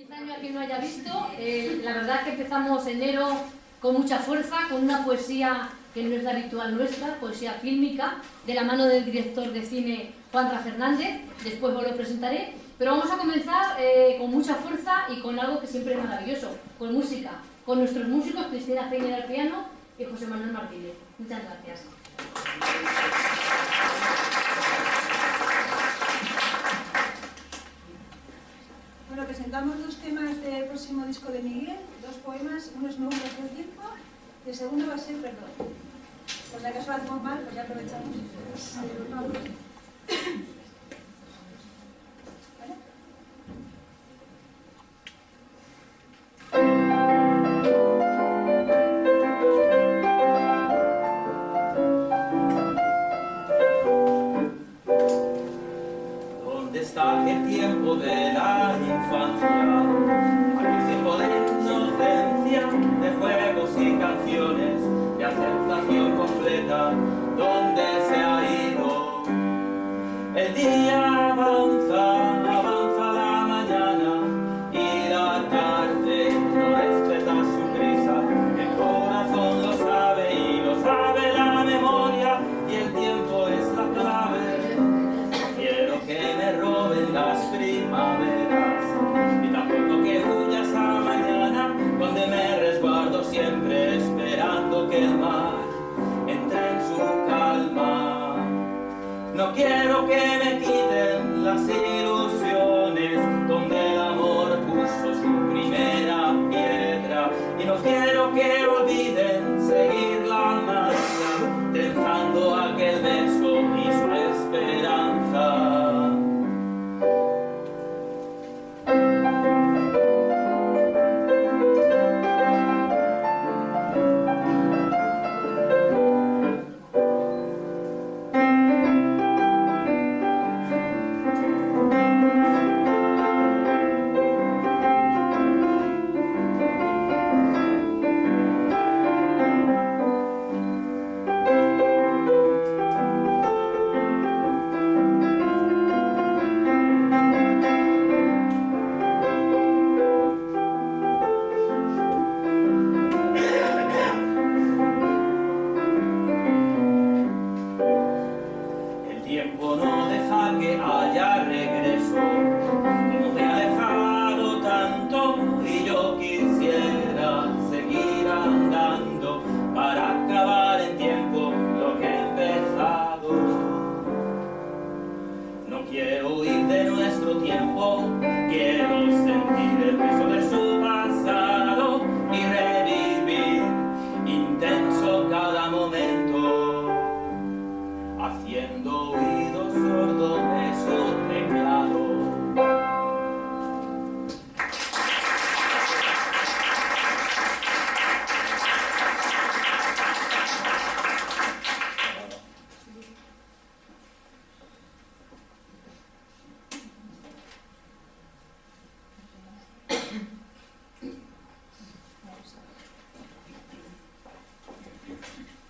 Feliz año a quien no haya visto. La verdad es que empezamos enero con mucha fuerza, con una poesía que no es la habitual nuestra, poesía fílmica, de la mano del director de cine Juanra Fernández. Después os lo presentaré, pero vamos a comenzar con mucha fuerza y con algo que siempre es maravilloso, con música, con nuestros músicos, Cristina Feiner al piano y José Manuel Martínez. Muchas gracias. Bueno, presentamos dos temas del próximo disco de Miguel, dos poemas, uno es Nuevos del Tiempo y el segundo va a ser Perdón. Pues ya que os lo hacemos mal, pues ya aprovechamos. ¿Vale? ¿Dónde está aquel tiempo de la infancia? Aquel tiempo de inocencia, de juegos y canciones, de aceptación completa. ¿Dónde se ha ido? El día avanza, avanza la mañana y la tarde no respeta su prisa. El corazón lo sabe y lo sabe la memoria y el tiempo es la clave. Quiero que me roben las primaveras y tampoco que huyas a mañana, donde me resguardo siempre esperando que el mar entre en su calma. No quiero que me quiten las ilusiones donde el amor puso su primera piedra y no quiero que olviden seguir la marcha trenzando aquel beso y su esperanza.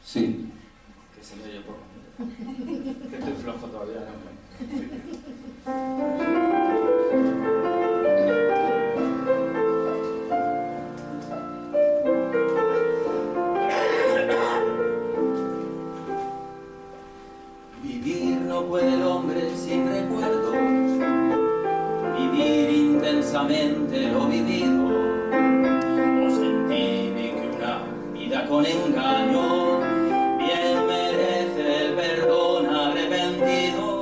Sí. Que se me oye poco. Que estoy flojo todavía, ¿no? Vivir no puede el hombre sin recuerdos, vivir intensamente lo vivido, o sentir que una vida con engaño bien merece el perdón arrepentido.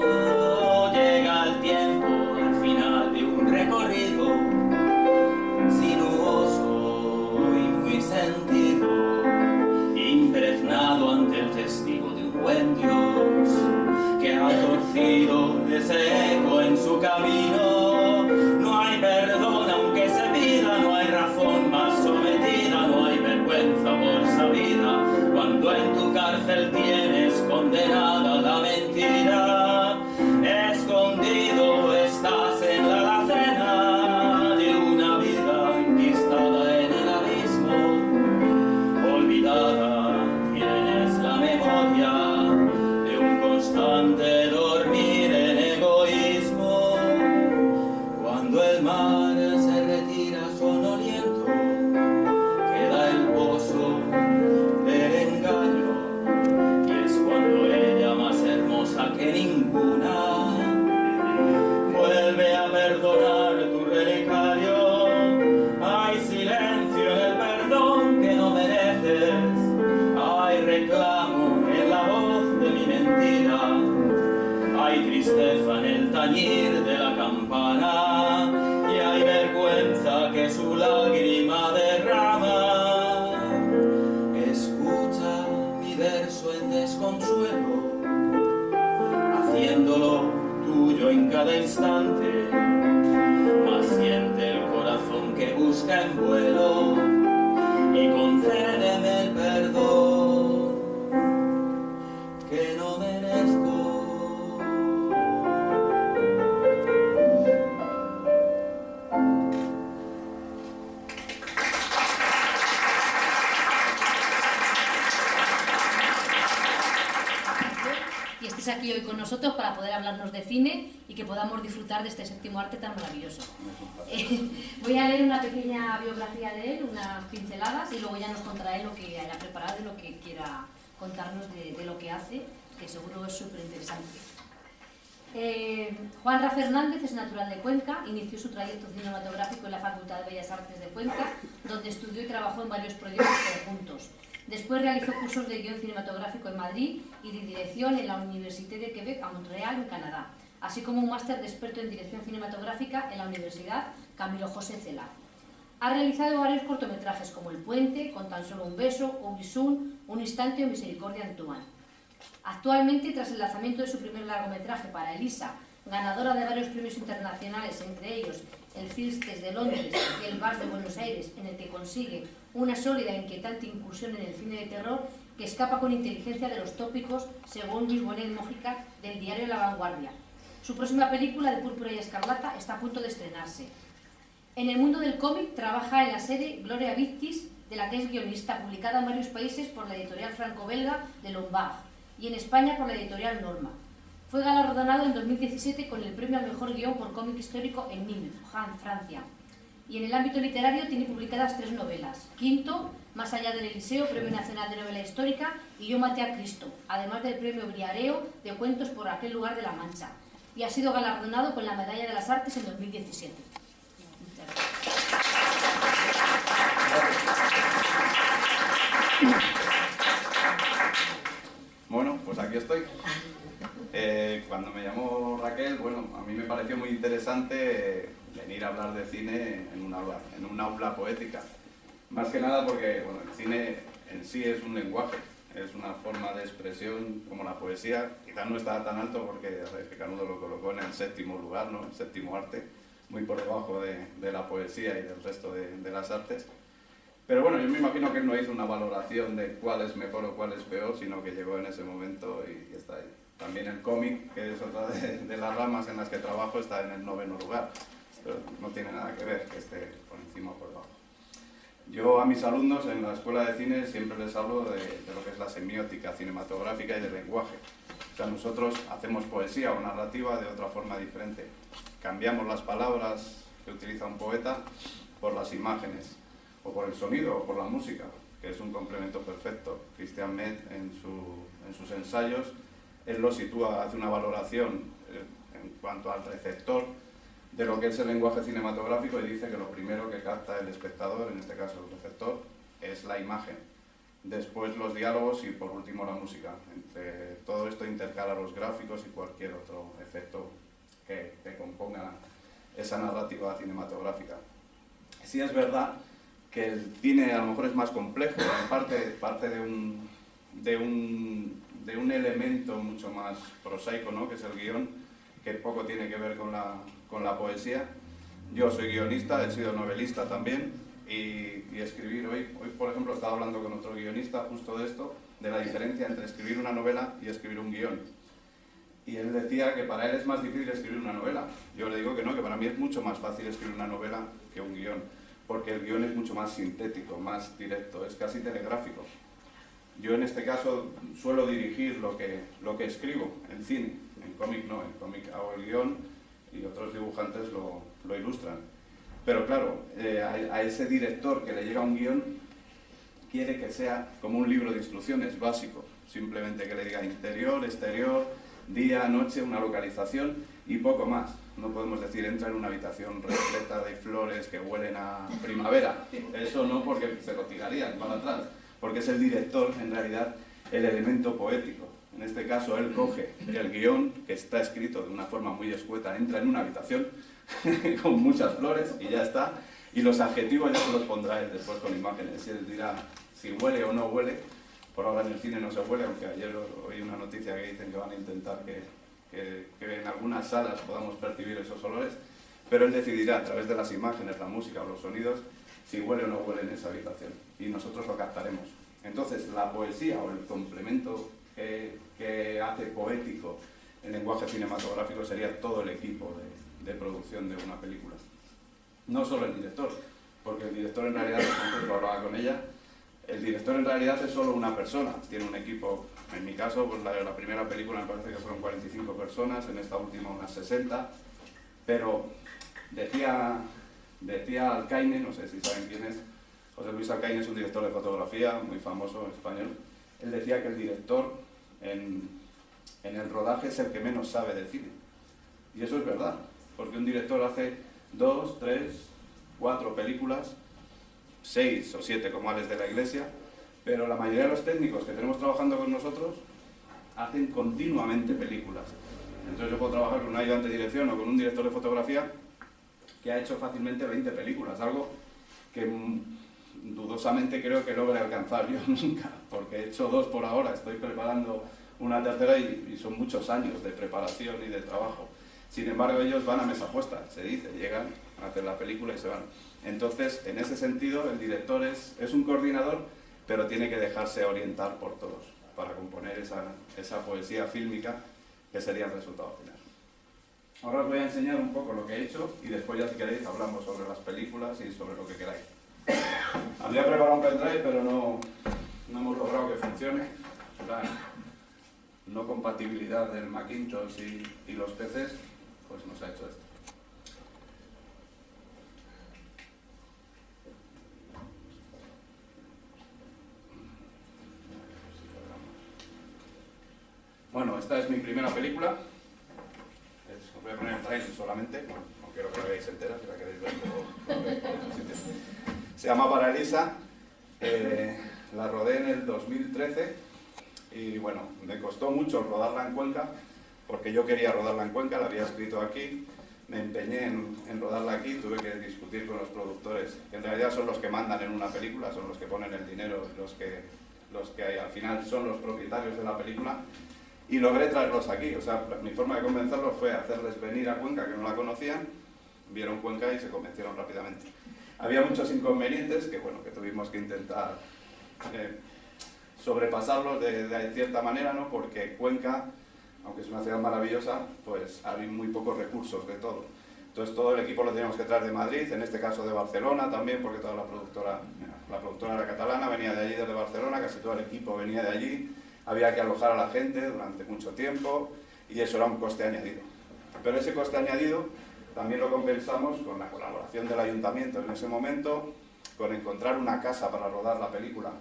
Llega el tiempo al final de un recorrido sinuoso y muy sentido, impregnado ante el testigo de un buen Dios que ha torcido ese eco en su camino. No hay perdón aunque se pida, no hay razón más sometida, no hay vergüenza por sabida cuando en cada instante, más siente el corazón que busca en vuelo y concédeme el perdón que no merezco. Y estés aquí hoy con nosotros para poder hablarnos de cine y que podamos disfrutar de este séptimo arte tan maravilloso. Voy a leer una pequeña biografía de él, unas pinceladas, y luego ya nos contará él lo que haya preparado y lo que quiera contarnos de lo que hace, que seguro es súper interesante. Juanra Fernández es natural de Cuenca, inició su trayecto cinematográfico en la Facultad de Bellas Artes de Cuenca, donde estudió y trabajó en varios proyectos conjuntos. Después realizó cursos de guión cinematográfico en Madrid y de dirección en la Université de Quebec a Montreal, en Canadá, así como un máster de experto en dirección cinematográfica en la Universidad Camilo José Cela. Ha realizado varios cortometrajes como El Puente, Con tan solo un beso, Obisun, Un instante o Misericordia Antoine. Actualmente, tras el lanzamiento de su primer largometraje para Elisa, ganadora de varios premios internacionales, entre ellos el Filmfest de Londres y el BAFTA de Buenos Aires, en el que consigue una sólida e inquietante incursión en el cine de terror que escapa con inteligencia de los tópicos, según Luis Bonet Mójica, del diario La Vanguardia. Su próxima película, de Púrpura y Escarlata, está a punto de estrenarse. En el mundo del cómic trabaja en la serie Gloria Victis, de la que es guionista, publicada en varios países por la editorial franco-belga de Lombard y en España por la editorial Norma. Fue galardonado en 2017 con el premio al mejor guión por cómic histórico en Nîmes, Francia. Y en el ámbito literario tiene publicadas 3 novelas. Quinto, Más allá del Eliseo, Premio Nacional de Novela Histórica, y Yo maté a Cristo, además del premio Briareo de cuentos por aquel lugar de la Mancha. Y ha sido galardonado con la Medalla de las Artes en 2017. Muchas gracias. Bueno, pues aquí estoy. Cuando me llamó Raquel, bueno, a mí me pareció muy interesante venir a hablar de cine en un aula poética. Más que nada porque, bueno, el cine en sí es un lenguaje, es una forma de expresión como la poesía. Quizás no está tan alto porque Canudo lo colocó en el 7º lugar, ¿no? El 7º arte, muy por debajo de la poesía y del resto de las artes. Pero bueno, yo me imagino que él no hizo una valoración de cuál es mejor o cuál es peor, sino que llegó en ese momento y está ahí. También el cómic, que es otra de las ramas en las que trabajo, está en el 9º lugar. Pero no tiene nada que ver que esté por encima o por debajo. Yo a mis alumnos en la escuela de cine siempre les hablo de lo que es la semiótica cinematográfica y del lenguaje. O sea, nosotros hacemos poesía o narrativa de otra forma diferente. Cambiamos las palabras que utiliza un poeta por las imágenes, o por el sonido, o por la música, que es un complemento perfecto. Christian Metz, en sus ensayos, él lo sitúa, hace una valoración en cuanto al receptor de lo que es el lenguaje cinematográfico y dice que lo primero que capta el espectador, en este caso el receptor, es la imagen. Después los diálogos y por último la música. Entre todo esto intercala los gráficos y cualquier otro efecto que componga esa narrativa cinematográfica. Sí es verdad que el cine a lo mejor es más complejo, parte de un elemento mucho más prosaico, ¿no? Que es el guión, que poco tiene que ver con la poesía. Yo soy guionista, he sido novelista también, y escribir hoy, por ejemplo, estaba hablando con otro guionista justo de esto, de la diferencia entre escribir una novela y escribir un guión. Y él decía que para él es más difícil escribir una novela. Yo le digo que no, que para mí es mucho más fácil escribir una novela que un guión, porque el guión es mucho más sintético, más directo, es casi telegráfico. Yo en este caso suelo dirigir lo que escribo en cine, en cómic no, en cómic hago el guión y otros dibujantes lo ilustran. Pero claro, a ese director que le llega un guión quiere que sea como un libro de instrucciones básico, simplemente que le diga interior, exterior, día, noche, una localización y poco más. No podemos decir entra en una habitación repleta de flores que huelen a primavera. Eso no, porque se lo tirarían para atrás, porque es el director, en realidad, el elemento poético. En este caso, él coge el guión, que está escrito de una forma muy escueta, entra en una habitación con muchas flores y ya está, y los adjetivos ya se los pondrá él después con imágenes. Él dirá si huele o no huele. Por ahora en el cine no se huele, aunque ayer oí una noticia que dicen que van a intentar que en algunas salas podamos percibir esos olores, pero él decidirá a través de las imágenes, la música o los sonidos si huele o no huele en esa habitación, y nosotros lo captaremos. Entonces, la poesía o el complemento que hace poético el lenguaje cinematográfico sería todo el equipo de producción de una película. No solo el director, porque el director en realidad, antes lo hablaba con ella, el director en realidad es solo una persona, tiene un equipo, en mi caso, pues la primera película me parece que fueron 45 personas, en esta última unas 60, pero decía Alcaine, no sé si saben quién es, José Luis Alcaine es un director de fotografía muy famoso en español, él decía que el director en el rodaje es el que menos sabe de cine, y eso es verdad, porque un director hace 2, 3, 4 películas, 6 o 7 como Alex de la Iglesia, pero la mayoría de los técnicos que tenemos trabajando con nosotros hacen continuamente películas. Entonces yo puedo trabajar con un ayudante de dirección o con un director de fotografía que ha hecho fácilmente 20 películas, algo que dudosamente creo que logre alcanzar yo nunca, porque he hecho 2 por ahora, estoy preparando una tercera y son muchos años de preparación y de trabajo. Sin embargo, ellos van a mesa puesta, se dice, llegan a hacer la película y se van. Entonces, en ese sentido, el director es un coordinador, pero tiene que dejarse orientar por todos para componer esa poesía fílmica que sería el resultado final. Ahora os voy a enseñar un poco lo que he hecho y después ya si queréis hablamos sobre las películas y sobre lo que queráis. Había preparado un pendrive, pero no hemos logrado que funcione. La no compatibilidad del Macintosh y los PCs, pues nos ha hecho esto. Bueno, esta es mi primera película. Os voy a poner el trailer solamente, bueno, no quiero que la veáis entera, si la queréis ver, pero se llama Paralisa, la rodé en el 2013 y bueno, me costó mucho rodarla en Cuenca, porque yo quería rodarla en Cuenca, la había escrito aquí, me empeñé en rodarla aquí, tuve que discutir con los productores, que en realidad son los que mandan en una película, son los que ponen el dinero, los que al final son los propietarios de la película, y logré traerlos aquí. O sea, mi forma de convencerlos fue hacerles venir a Cuenca, que no la conocían, vieron Cuenca y se convencieron rápidamente. Había muchos inconvenientes que, bueno, que tuvimos que intentar sobrepasarlos de cierta manera, ¿no? Porque Cuenca, aunque es una ciudad maravillosa, pues hay muy pocos recursos de todo. Entonces todo el equipo lo teníamos que traer de Madrid, en este caso de Barcelona también, porque toda la productora era catalana, venía de allí, desde Barcelona, casi todo el equipo venía de allí. Había que alojar a la gente durante mucho tiempo y eso era un coste añadido. Pero ese coste añadido también lo compensamos con la colaboración del ayuntamiento en ese momento, con encontrar una casa para rodar la película,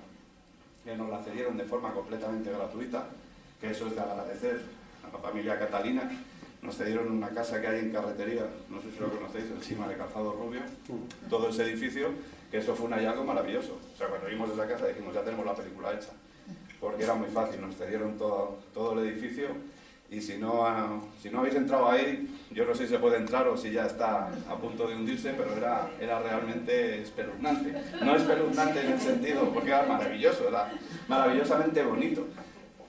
que nos la cedieron de forma completamente gratuita, que eso es de agradecer a la familia Catalina. Nos cedieron una casa que hay en Carretería, no sé si lo conocéis, encima de Calzado Rubio, todo ese edificio, que eso fue un hallazgo maravilloso. O sea, cuando vimos esa casa dijimos, ya tenemos la película hecha. Porque era muy fácil, nos cedieron todo el edificio y si no habéis entrado ahí, yo no sé si se puede entrar o si ya está a punto de hundirse, pero era realmente espeluznante. No espeluznante en el sentido, porque era maravilloso, era maravillosamente bonito,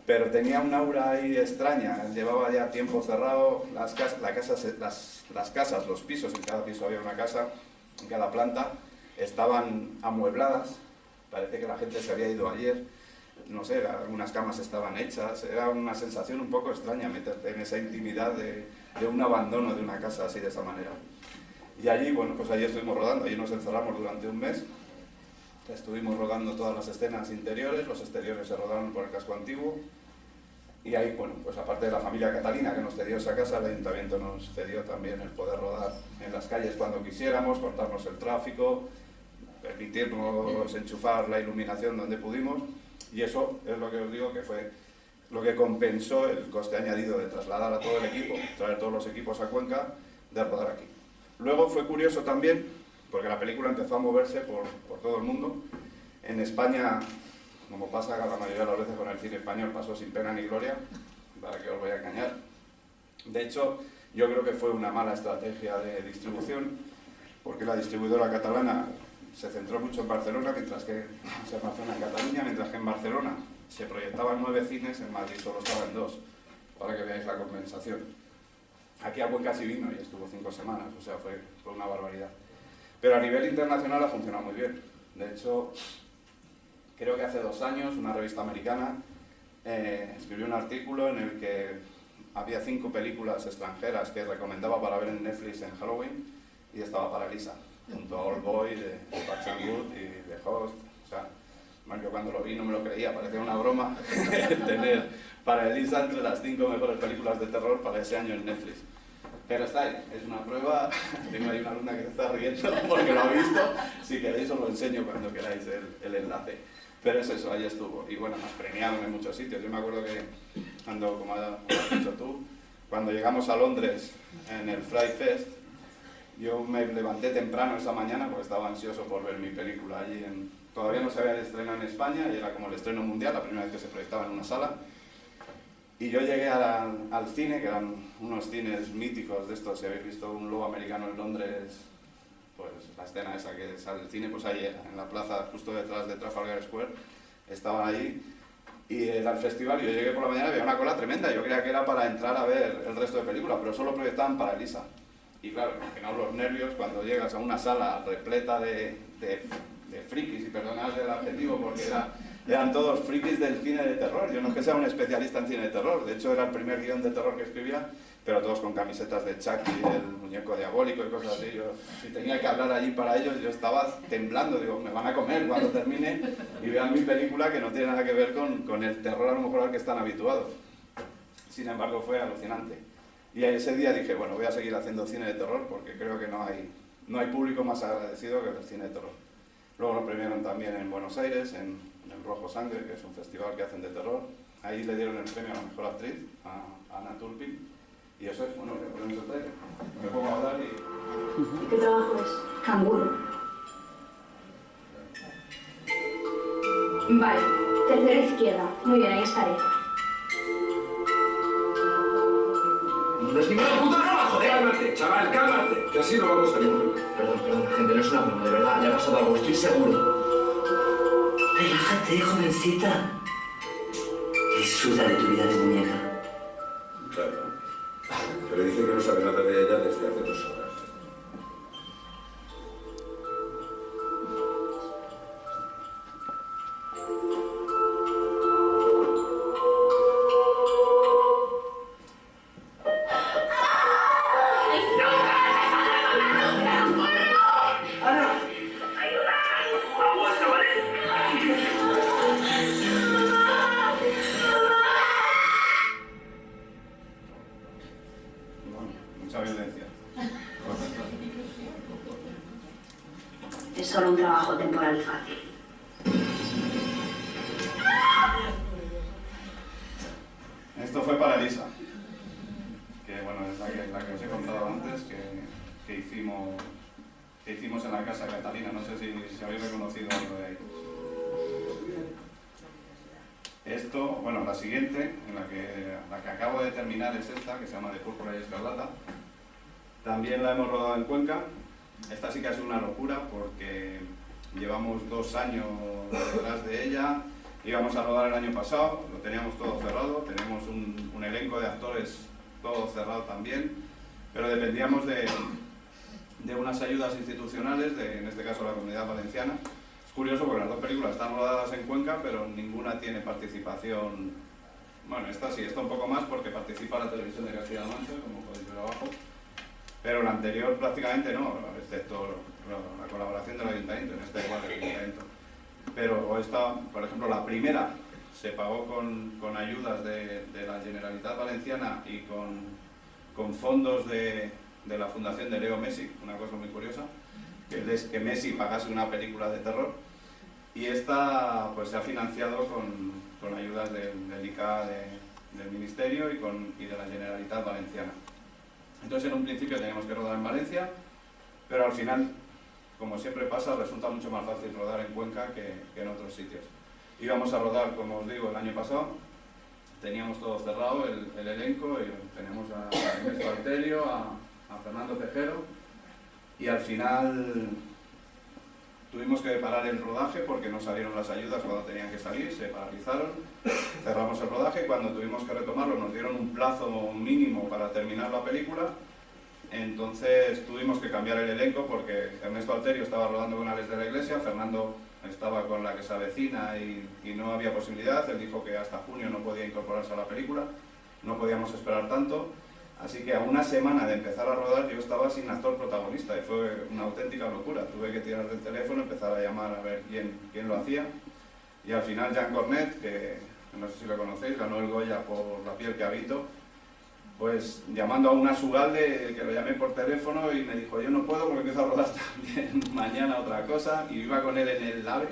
pero tenía un aura ahí extraña, llevaba ya tiempo cerrado, las casas, los pisos, en cada piso había una casa, en cada planta, estaban amuebladas, parece que la gente se había ido ayer. No sé, algunas camas estaban hechas, era una sensación un poco extraña meterte en esa intimidad de un abandono de una casa así de esa manera. Y allí, bueno, pues allí estuvimos rodando, allí nos encerramos durante un mes, estuvimos rodando todas las escenas interiores, los exteriores se rodaron por el casco antiguo, y ahí, bueno, pues aparte de la familia Catalina que nos cedió esa casa, el ayuntamiento nos cedió también el poder rodar en las calles cuando quisiéramos, cortarnos el tráfico, permitirnos enchufar la iluminación donde pudimos. Y eso es lo que os digo que fue lo que compensó el coste añadido de trasladar a todo el equipo, traer todos los equipos a Cuenca, de rodar aquí. Luego fue curioso también, porque la película empezó a moverse por todo el mundo. En España, como pasa la mayoría de las veces con el cine español, pasó sin pena ni gloria, para que os voy a engañar. De hecho, yo creo que fue una mala estrategia de distribución, porque la distribuidora catalana se centró mucho en Barcelona, en Cataluña, mientras que en Barcelona se proyectaban 9 cines, en Madrid solo estaban 2. para que veáis la compensación. Aquí a Cuenca sí vino y estuvo 5 semanas, o sea, fue una barbaridad. Pero a nivel internacional ha funcionado muy bien. De hecho, creo que hace 2 años una revista americana escribió un artículo en el que había 5 películas extranjeras que recomendaba para ver en Netflix en Halloween y estaba para Elisa, junto a Old Boy, de Parks and Wood y de Host. O sea, yo cuando lo vi no me lo creía, parecía una broma tener para Elisa entre las 5 mejores películas de terror para ese año en Netflix. Pero está ahí, es una prueba. Tengo ahí una alumna que se está riendo porque lo ha visto. Si queréis os lo enseño cuando queráis el enlace. Pero es eso, ahí estuvo. Y bueno, nos premiaron en muchos sitios. Yo me acuerdo que cuando, como has dicho tú, cuando llegamos a Londres en el Fright Fest, yo me levanté temprano esa mañana porque estaba ansioso por ver mi película allí. Todavía no se había estrenado en España y era como el estreno mundial, la primera vez que se proyectaba en una sala. Y yo llegué al cine, que eran unos cines míticos de estos. Si habéis visto Un Lobo Americano en Londres, pues la escena esa que sale del cine, pues ahí era, en la plaza justo detrás de Trafalgar Square, estaban ahí. Y era el festival, y yo llegué por la mañana y había una cola tremenda. Yo creía que era para entrar a ver el resto de películas, pero solo proyectaban para Elisa. Y claro, imaginaos los nervios cuando llegas a una sala repleta de frikis, y perdonad el adjetivo porque eran todos frikis del cine de terror. Yo no es que sea un especialista en cine de terror, de hecho era el primer guión de terror que escribía, pero todos con camisetas de Chucky, el muñeco diabólico y cosas así. Yo, si tenía que hablar allí para ellos, yo estaba temblando, digo, me van a comer cuando termine y vean mi película que no tiene nada que ver con el terror a lo mejor al que están habituados. Sin embargo, fue alucinante. Y ese día dije, bueno, voy a seguir haciendo cine de terror porque creo que no hay público más agradecido que el cine de terror. Luego lo premiaron también en Buenos Aires, en el Rojo Sangre, que es un festival que hacen de terror. Ahí le dieron el premio a la mejor actriz, a Anna Turpin. Y eso es, bueno, que ponemos el trailer. Me pongo a hablar y... ¿Qué trabajo es? Canguro. Vale, tercera izquierda. Muy bien, ahí estaré. No es ningún puto trabajo, cálmate, chaval, cálmate, que así no vamos a ningún lugar. Perdón, gente, no es una broma, de verdad, le ha pasado algo, estoy seguro. Relájate, jovencita. Disfruta de tu vida de muñeca. Claro, pero dice que no sabe nada de ella desde hace 2 horas. Mucha violencia. Es solo un trabajo temporal y fácil. Esto fue para Elisa, que bueno, es la que os he contado antes, que hicimos en la casa de Catalina. No sé si habéis reconocido algo de ahí. Esto, bueno, la siguiente, la que acabo de terminar es esta, que se llama De Púrpura y Escarlata. También la hemos rodado en Cuenca. Esta sí que ha sido una locura porque llevamos 2 años detrás de ella. Íbamos a rodar el año pasado, lo teníamos todo cerrado, teníamos un elenco de actores todo cerrado también, pero dependíamos de unas ayudas institucionales, en este caso la Comunidad Valenciana. Es curioso porque las 2 películas están rodadas en Cuenca, pero ninguna tiene participación. Bueno, esta sí, esta un poco más porque participa la Televisión de Castilla-La Mancha, como podéis ver abajo, pero la anterior prácticamente no, excepto la colaboración del Ayuntamiento, en este igual del Ayuntamiento. Pero esta, por ejemplo, la primera se pagó con ayudas de la Generalitat Valenciana y con fondos de la Fundación de Leo Messi, una cosa muy curiosa, que es que Messi pagase una película de terror, y esta pues se ha financiado con ayudas del ICA del Ministerio y de la Generalitat Valenciana. Entonces en un principio teníamos que rodar en Valencia, pero al final, como siempre pasa, resulta mucho más fácil rodar en Cuenca que en otros sitios. Íbamos a rodar, como os digo, el año pasado, teníamos todo cerrado, el elenco, y teníamos a Ernesto Artelio, a Fernando Tejero, y al final Tuvimos que parar el rodaje porque no salieron las ayudas cuando tenían que salir, se paralizaron, cerramos el rodaje y cuando tuvimos que retomarlo nos dieron un plazo mínimo para terminar la película. Entonces tuvimos que cambiar el elenco porque Ernesto Alterio estaba rodando con Alex de la Iglesia, Fernando estaba con La que se avecina y no había posibilidad. Él dijo que hasta junio no podía incorporarse a la película, no podíamos esperar tanto. Así que a una semana de empezar a rodar yo estaba sin actor protagonista y fue una auténtica locura. Tuve que tirar del teléfono, empezar a llamar a ver quién lo hacía. Y al final Jean Cornet, que no sé si lo conocéis, ganó el Goya por La piel que habito, pues llamando a una Ugalde, que lo llamé por teléfono y me dijo yo no puedo porque empiezo a rodar también mañana otra cosa, y iba con él en el AVE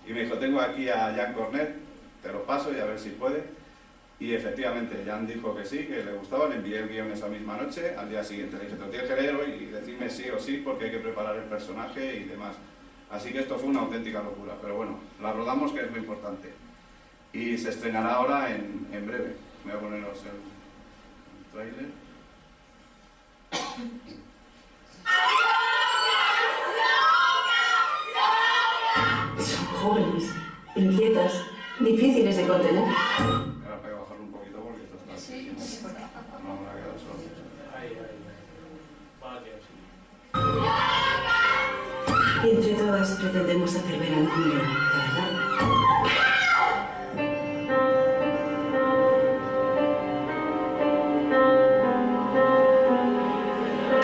y me dijo tengo aquí a Jean Cornet, te lo paso y a ver si puede. Y efectivamente, Jan dijo que sí, que le gustaba, le envié el guión esa misma noche, al día siguiente le dije, te lo tienes que leer hoy y decirme sí o sí porque hay que preparar el personaje y demás. Así que esto fue una auténtica locura, pero bueno, la rodamos, que es lo importante. Y se estrenará ahora en breve. Voy a poneros el tráiler. Son jóvenes, inquietas, difíciles de contener. Y entre todas pretendemos hacer ver al mundo la verdad.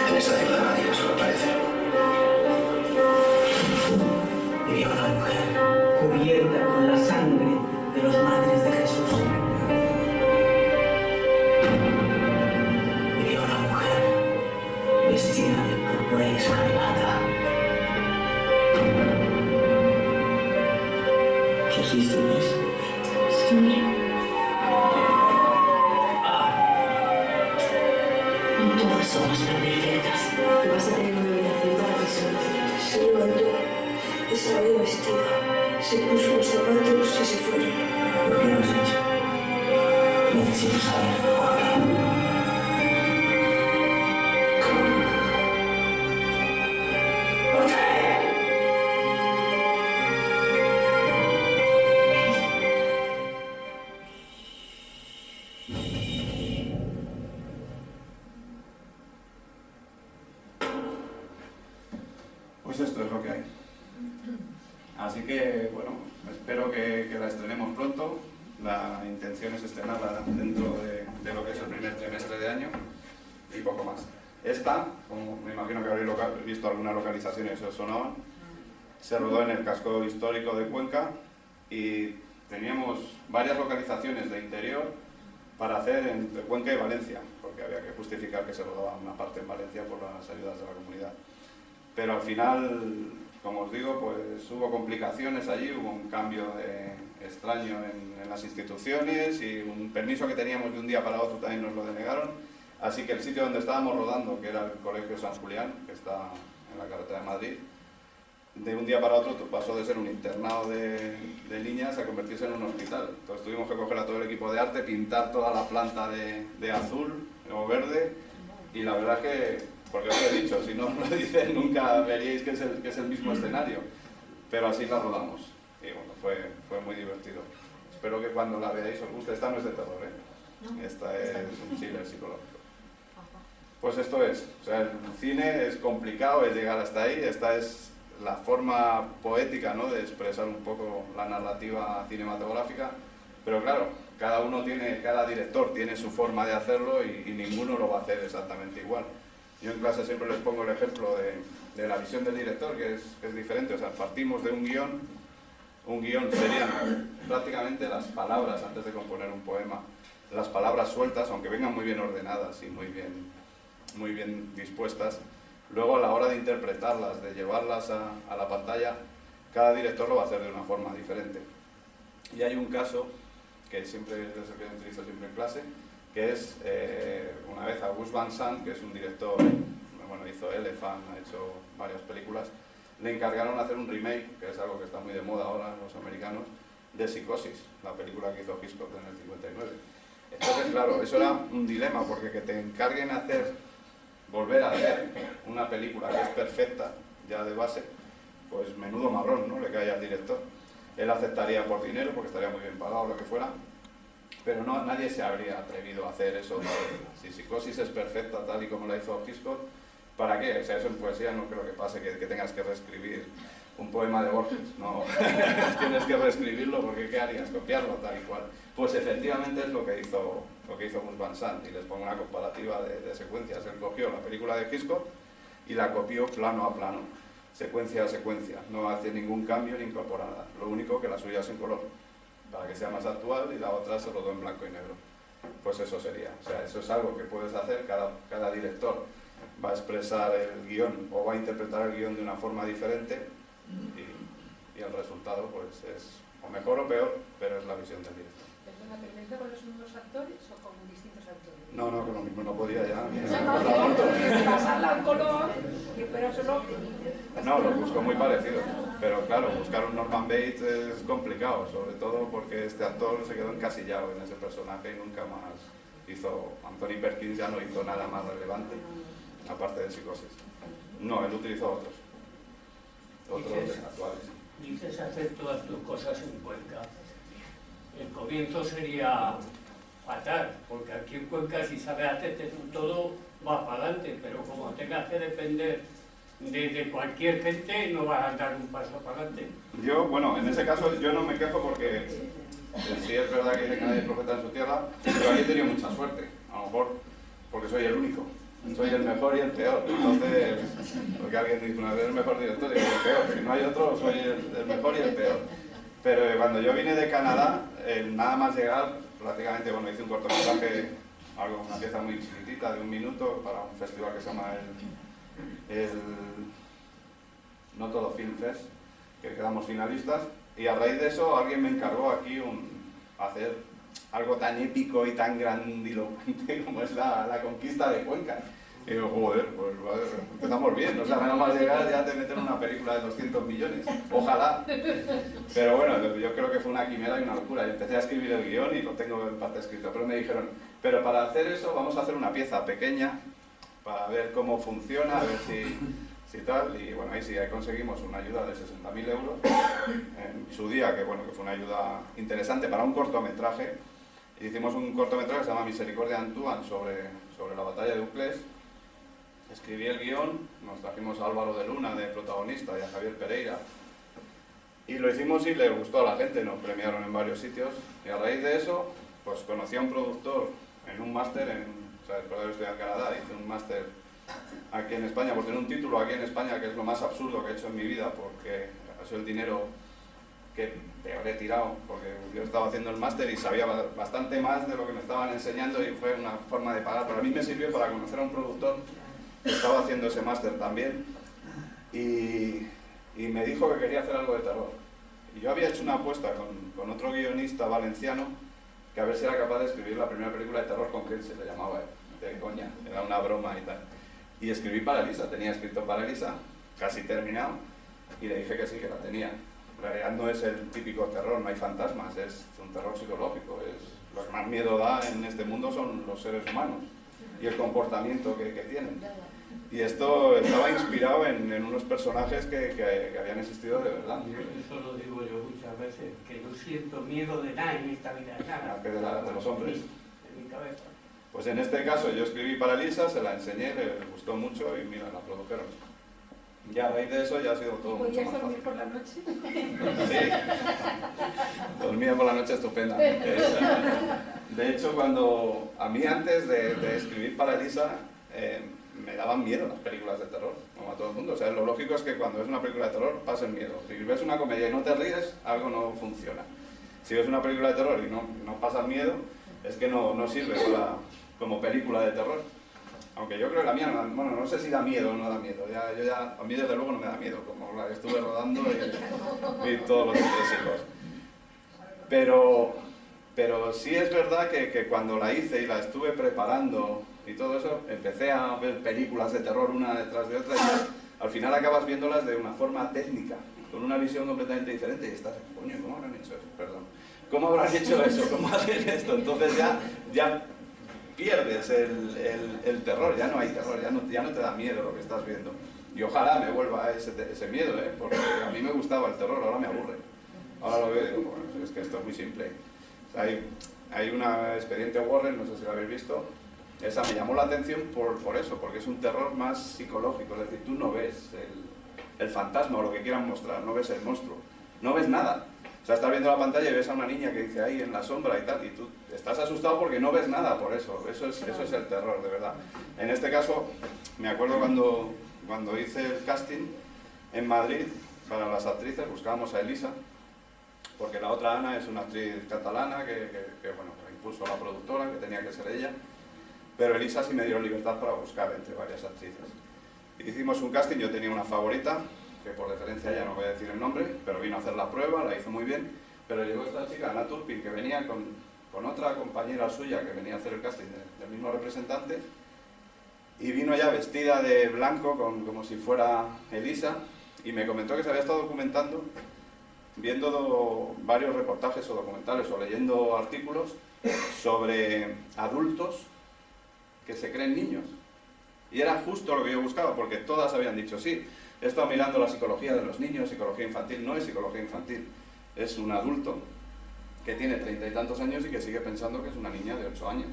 En esa declaración eso aparece. Vivió una mujer cubierta con la sangre de los mártires de Jesús. Vivió una mujer vestida de púrpura y escarlata. ¿Qué has visto, Inés? Sangre. Todas somos perfectas. Vas a tener una habitación para ti sola. Se levantó, estaba vestida, se puso los zapatos y se fue. ¿Por qué lo has hecho? Necesito saber por qué. Pues esto es lo que hay. Así que, bueno, espero que la estrenemos pronto. La intención es estrenarla dentro de lo que es el primer trimestre de año y poco más. Esta, como me imagino que habréis visto algunas localizaciones que os sonaban, se rodó en el casco histórico de Cuenca y teníamos varias localizaciones de interior para hacer entre Cuenca y Valencia, porque había que justificar que se rodaba una parte en Valencia por las ayudas de la comunidad. Pero al final, como os digo, pues hubo complicaciones allí, hubo un cambio extraño en las instituciones y un permiso que teníamos de un día para otro también nos lo denegaron. Así que el sitio donde estábamos rodando, que era el Colegio San Julián, que está en la carretera de Madrid, de un día para otro pasó de ser un internado de niñas a convertirse en un hospital. Entonces tuvimos que coger a todo el equipo de arte, pintar toda la planta de azul o verde, y la verdad es que, porque os lo he dicho, si no os lo dicen nunca veríais que es el mismo escenario, pero así la rodamos y bueno, fue muy divertido. Espero que cuando la veáis os guste. Esta no es de terror, ¿eh? Esta es un thriller psicológico. Pues esto es, o sea, el cine es complicado, es llegar hasta ahí. Esta es la forma poética, ¿no?, de expresar un poco la narrativa cinematográfica, pero claro, cada director tiene su forma de hacerlo y ninguno lo va a hacer exactamente igual. Yo en clase siempre les pongo el ejemplo de la visión del director, que es diferente. O sea, partimos de un guión serían prácticamente las palabras antes de componer un poema, las palabras sueltas, aunque vengan muy bien ordenadas y muy bien dispuestas. Luego a la hora de interpretarlas, de llevarlas a la pantalla, cada director lo va a hacer de una forma diferente. Y hay un caso que siempre es el que utilizo siempre en clase, que es una vez a Gus Van Sant, que es un director, bueno, hizo Elephant, ha hecho varias películas, le encargaron hacer un remake, que es algo que está muy de moda ahora los americanos, de Psicosis, la película que hizo Hitchcock en el 59. Entonces, claro, eso era un dilema, porque que te encarguen volver a hacer una película que es perfecta, ya de base, pues menudo marrón, ¿no?, le cae al director. Él aceptaría por dinero, porque estaría muy bien pagado, lo que fuera, pero no, nadie se habría atrevido a hacer eso. Si Psicosis es perfecta tal y como la hizo Hitchcock, ¿para qué? O sea, eso en poesía no creo que pase, que tengas que reescribir un poema de Borges, no. Tienes que reescribirlo porque ¿qué harías? Copiarlo tal y cual. Pues efectivamente es lo que hizo Gus Van Sant, y les pongo una comparativa de secuencias. Él cogió la película de Hitchcock y la copió plano a plano, secuencia a secuencia, no hace ningún cambio ni incorpora nada. Lo único que la suya es en color, para que sea más actual, y la otra se rodó en blanco y negro. Pues eso sería, o sea, eso es algo que puedes hacer, cada director va a expresar el guión o va a interpretar el guión de una forma diferente, y el resultado pues es o mejor o peor, pero es la visión del director. ¿Perdona, pero lo hizo con los mismos actores o con distintos actores? No, con lo mismo no podía ya. Pasarla al color, que fuera solo... No, los buscó muy parecidos, pero claro, buscar un Norman Bates es complicado, sobre todo porque este actor se quedó encasillado en ese personaje y nunca más hizo... Anthony Perkins ya no hizo nada más relevante, aparte de Psicosis. No, él utilizó otros actuales. Dices hacer todas tus cosas en Cuenca. El comienzo sería fatal, porque aquí en Cuenca si sabes hacerte todo va para adelante, pero como tengas que depender de cualquier gente no vas a dar un paso para adelante. Yo, bueno, en ese caso yo no me quejo porque sí es verdad que nadie es profeta en su tierra, pero aquí he tenido mucha suerte, a lo mejor porque soy el único. Soy el mejor y el peor, entonces, porque alguien dice una vez el mejor director y el peor, si no hay otro soy el mejor y el peor. Pero cuando yo vine de Canadá, nada más llegar, prácticamente, bueno, hice un cortometraje, una pieza muy chiquitita de 1 minuto para un festival que se llama el No Todo Film Fest, que quedamos finalistas, y a raíz de eso alguien me encargó aquí hacer algo tan épico y tan grandilocuente como es la conquista de Cuenca. Y digo, joder, pues empezamos bien, o sea, nada más llegar ya te meten una película de 200 millones, ojalá. Pero bueno, yo creo que fue una quimera y una locura. Yo empecé a escribir el guión y lo tengo en parte escrito, pero me dijeron, pero para hacer eso vamos a hacer una pieza pequeña para ver cómo funciona, a ver si tal, y bueno, ahí conseguimos una ayuda de 60.000 euros en su día, que bueno, que fue una ayuda interesante para un cortometraje. Hicimos un cortometraje que se llama Misericordia Antoine sobre la batalla de Uclés. Escribí el guión, nos trajimos a Álvaro de Luna de protagonista y a Javier Pereira, y lo hicimos y le gustó a la gente, nos premiaron en varios sitios, y a raíz de eso pues conocí a un productor en un máster, después de estudiar en Canadá, hice un máster aquí en España, por tener un título aquí en España, que es lo más absurdo que he hecho en mi vida, porque ha sido el dinero que peor he tirado, porque yo estaba haciendo el máster y sabía bastante más de lo que me estaban enseñando, y fue una forma de pagar. Pero a mí me sirvió para conocer a un productor que estaba haciendo ese máster también, y me dijo que quería hacer algo de terror. Y yo había hecho una apuesta con otro guionista valenciano, que a ver si era capaz de escribir la primera película de terror con Ken, se le llamaba, de coña, era una broma y tal. Y escribí para Elisa, tenía escrito para Elisa, casi terminado, y le dije que sí, que la tenía. En realidad no es el típico terror, no hay fantasmas, es un terror psicológico. Lo que más miedo da en este mundo son los seres humanos y el comportamiento que tienen. Y esto estaba inspirado en unos personajes que habían existido de verdad. Eso lo digo yo muchas veces, que no siento miedo de nada en esta vida, nada. Que de los hombres. En mi cabeza. Pues en este caso yo escribí para Elisa, se la enseñé, le gustó mucho y mira, la produjeron. Y a raíz de eso ya ha sido todo mucho más fácil. ¿Podías dormir por la noche? Sí, dormía por la noche estupenda. De hecho, cuando a mí antes de escribir para Elisa, me daban miedo las películas de terror, como a todo el mundo. O sea, lo lógico es que cuando ves una película de terror pasen miedo. Si ves una comedia y no te ríes, algo no funciona. Si ves una película de terror y no pasas miedo, es que no sirve como película de terror. Aunque yo creo que la mía, bueno, no sé si da miedo o no da miedo. A mí desde luego no me da miedo, como la que estuve rodando y todos los hijos. Pero sí es verdad que cuando la hice y la estuve preparando y todo eso, empecé a ver películas de terror una detrás de otra, y al final acabas viéndolas de una forma técnica, con una visión completamente diferente, y estás, coño, ¿cómo habrán hecho eso? Perdón. ¿Cómo habrán hecho eso? ¿Cómo hacen esto? Entonces ya pierdes el terror, ya no hay terror, ya no te da miedo lo que estás viendo. Y ojalá me vuelva ese miedo, porque a mí me gustaba el terror, ahora me aburre. Ahora lo veo y digo, bueno, es que esto es muy simple. O sea, hay una Expediente Warren, no sé si lo habéis visto. Esa me llamó la atención por eso, porque es un terror más psicológico. Es decir, tú no ves el fantasma o lo que quieran mostrar, no ves el monstruo, no ves nada. O sea, estás viendo la pantalla y ves a una niña que dice ahí en la sombra y tal, y tú estás asustado porque no ves nada por eso. Eso es el terror, de verdad. En este caso, me acuerdo cuando hice el casting en Madrid para las actrices, buscábamos a Elisa, porque la otra Ana es una actriz catalana que bueno, que impuso la productora, que tenía que ser ella, pero Elisa sí me dio libertad para buscar entre varias actrices. Hicimos un casting, yo tenía una favorita, que por deferencia ya no voy a decir el nombre, pero vino a hacer la prueba, la hizo muy bien, pero llegó esta chica, Ana Turpin, que venía con otra compañera suya que venía a hacer el casting del mismo representante, y vino ya vestida de blanco, como si fuera Elisa, y me comentó que se había estado documentando, viendo varios reportajes o documentales o leyendo artículos sobre adultos que se creen niños. Y era justo lo que yo buscaba, porque todas habían dicho sí. He estado mirando la psicología de los niños, psicología infantil. No es psicología infantil, es un adulto que tiene 30 y tantos años y que sigue pensando que es una niña de 8 años.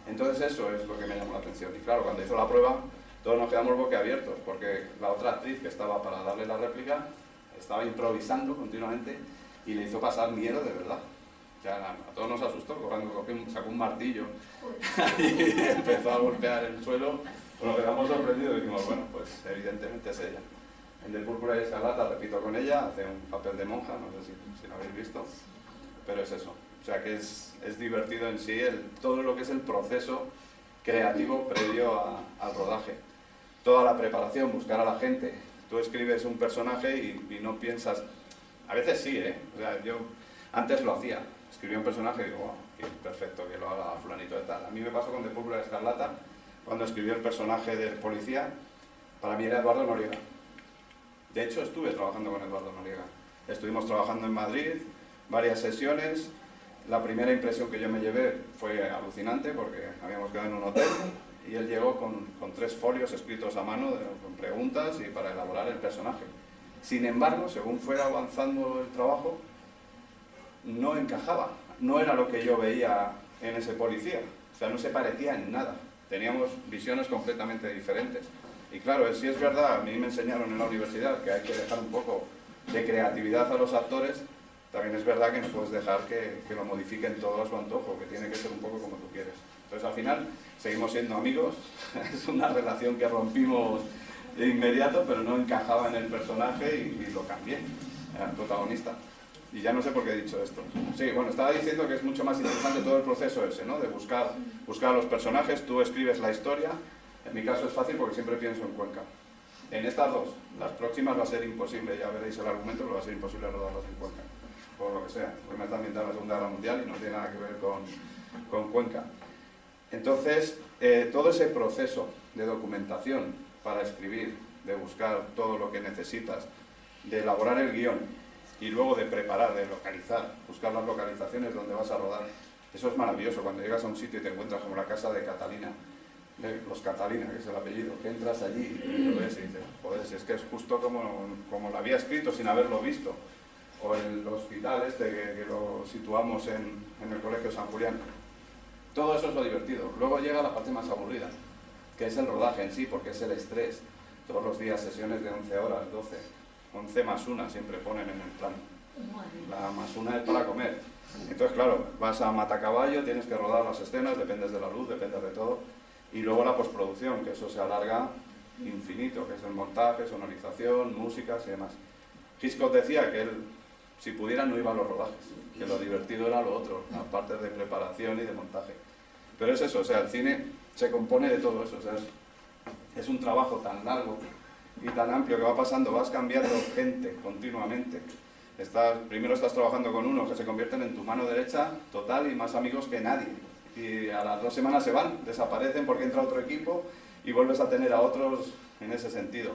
Entonces eso es lo que me llamó la atención. Y claro, cuando hizo la prueba, todos nos quedamos boquiabiertos, porque la otra actriz que estaba para darle la réplica estaba improvisando continuamente y le hizo pasar miedo de verdad. O sea, a todos nos asustó, cuando sacó un martillo y empezó a golpear el suelo. Nos quedamos sorprendidos y dijimos, bueno, pues evidentemente es ella. En De Púrpura y Escarlata, repito con ella, hace un papel de monja, no sé si lo habéis visto, pero es eso. O sea que es divertido en sí todo lo que es el proceso creativo previo al rodaje. Toda la preparación, buscar a la gente. Tú escribes un personaje y no piensas... A veces sí, O sea, yo antes lo hacía. Escribía un personaje y digo, wow, perfecto, que lo haga fulanito de tal. A mí me pasó con De Púrpura y Escarlata, cuando escribí el personaje del policía, para mí era Eduardo Noriega. De hecho, estuve trabajando con Eduardo Noriega. Estuvimos trabajando en Madrid, varias sesiones. La primera impresión que yo me llevé fue alucinante, porque habíamos quedado en un hotel, y él llegó con 3 folios escritos a mano, con preguntas y para elaborar el personaje. Sin embargo, según fuera avanzando el trabajo, no encajaba. No era lo que yo veía en ese policía. O sea, no se parecía en nada. Teníamos visiones completamente diferentes. Y claro, sí es verdad, a mí me enseñaron en la universidad que hay que dejar un poco de creatividad a los actores. También es verdad que no puedes dejar que lo modifiquen todo a su antojo, que tiene que ser un poco como tú quieres. Entonces al final seguimos siendo amigos, es una relación que rompimos de inmediato, pero no encajaba en el personaje y lo cambié, era el protagonista. Y ya no sé por qué he dicho esto. Sí, bueno, estaba diciendo que es mucho más interesante todo el proceso ese, ¿no? De buscar a los personajes, tú escribes la historia. En mi caso es fácil porque siempre pienso en Cuenca. En estas dos, las próximas va a ser imposible, ya veréis el argumento, pero va a ser imposible rodarlas en Cuenca, por lo que sea, porque me está ambientando la Segunda Guerra Mundial y no tiene nada que ver con Cuenca. Entonces, todo ese proceso de documentación para escribir, de buscar todo lo que necesitas, de elaborar el guión y luego de preparar, de localizar, buscar las localizaciones donde vas a rodar, eso es maravilloso. Cuando llegas a un sitio y te encuentras como la casa de Catalina, de los Catalina, que es el apellido, que entras allí y lo ves y dices, joder, si es que es justo como lo había escrito sin haberlo visto. O el hospital que lo situamos en el Colegio San Julián. Todo eso es lo divertido. Luego llega la parte más aburrida, que es el rodaje en sí, porque es el estrés. Todos los días sesiones de 11 horas, 12, 11 más 1 siempre ponen en el plan. La más 1 es para comer. Entonces, claro, vas a matacaballo, tienes que rodar las escenas, dependes de la luz, dependes de todo. Y luego la postproducción, que eso se alarga infinito, que es el montaje, sonorización, músicas y demás. Hitchcock decía que él, si pudiera, no iba a los rodajes, que lo divertido era lo otro, la parte de preparación y de montaje. Pero es eso, o sea, el cine se compone de todo eso, o sea, es un trabajo tan largo y tan amplio que va pasando, vas cambiando gente continuamente. Primero estás trabajando con uno que se convierten en tu mano derecha total y más amigos que nadie. Y a las 2 semanas se van, desaparecen porque entra otro equipo y vuelves a tener a otros en ese sentido.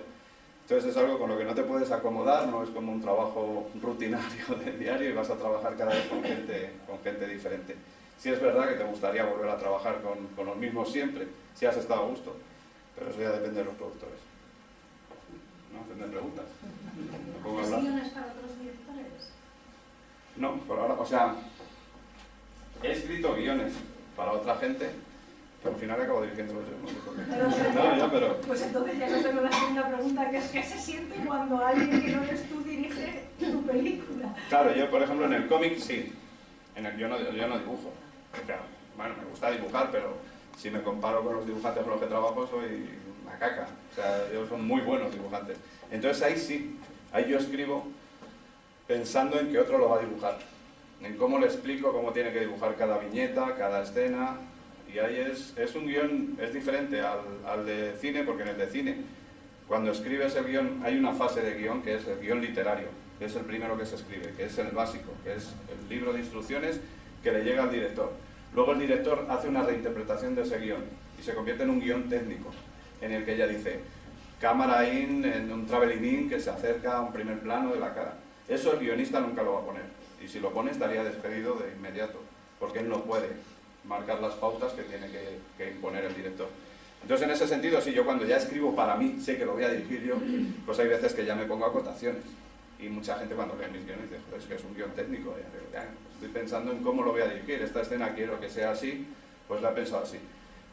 Entonces es algo con lo que no te puedes acomodar, no es como un trabajo rutinario de diario y vas a trabajar cada vez con gente diferente. Sí es verdad que te gustaría volver a trabajar con los mismos siempre, si has estado a gusto, pero eso ya depende de los productores. me preguntas. Me pongo a hablar. ¿Guiones para otros directores? No, por ahora, o sea, he escrito guiones para otra gente, pero al final acabo dirigiéndolos yo. No sé por qué. No, ya, pero... Pues entonces ya no tengo la segunda pregunta, que es ¿qué se siente cuando alguien que no eres tú dirige tu película? Claro, yo por ejemplo en el cómic sí, yo no dibujo. O sea, bueno, me gusta dibujar, pero si me comparo con los dibujantes con los que trabajo soy una caca. O sea, ellos son muy buenos dibujantes. Entonces ahí sí, ahí yo escribo pensando en que otro lo va a dibujar, en cómo le explico cómo tiene que dibujar cada viñeta, cada escena, y ahí es un guión, es diferente al de cine, porque en el de cine, cuando escribes el guión, hay una fase de guión que es el guión literario, que es el primero que se escribe, que es el básico, que es el libro de instrucciones que le llega al director. Luego el director hace una reinterpretación de ese guión y se convierte en un guión técnico, en el que ella dice, cámara in, en un traveling in, que se acerca a un primer plano de la cara. Eso el guionista nunca lo va a poner, y si lo pone estaría despedido de inmediato, porque él no puede marcar las pautas que tiene que imponer el director. Entonces, en ese sentido, si yo cuando ya escribo para mí, sé que lo voy a dirigir yo, pues hay veces que ya me pongo acotaciones. Y mucha gente cuando lee mis guiones dice, joder, es que es un guión técnico, ya estoy pensando en cómo lo voy a dirigir, esta escena quiero que sea así, pues la he pensado así.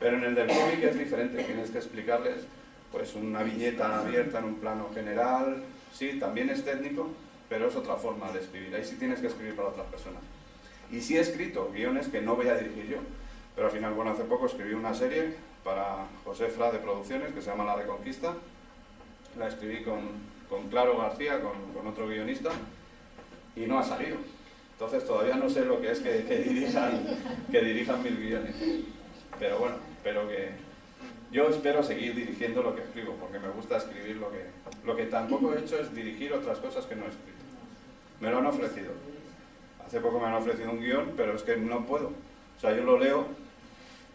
Pero en el del cómic es diferente, tienes que explicarles pues una viñeta abierta en un plano general, sí, también es técnico, pero es otra forma de escribir, ahí sí tienes que escribir para otras personas. Y sí he escrito guiones que no voy a dirigir yo, pero al final, bueno, hace poco escribí una serie para José Fra de Producciones que se llama La Reconquista, la escribí con Claro García, con otro guionista, y no ha salido. Entonces todavía no sé lo que es que dirijan mis guiones. Pero bueno, yo espero seguir dirigiendo lo que escribo, porque me gusta escribir lo que tampoco he hecho es dirigir otras cosas que no he escrito. Me lo han ofrecido. Hace poco me han ofrecido un guión, pero es que no puedo. O sea, yo lo leo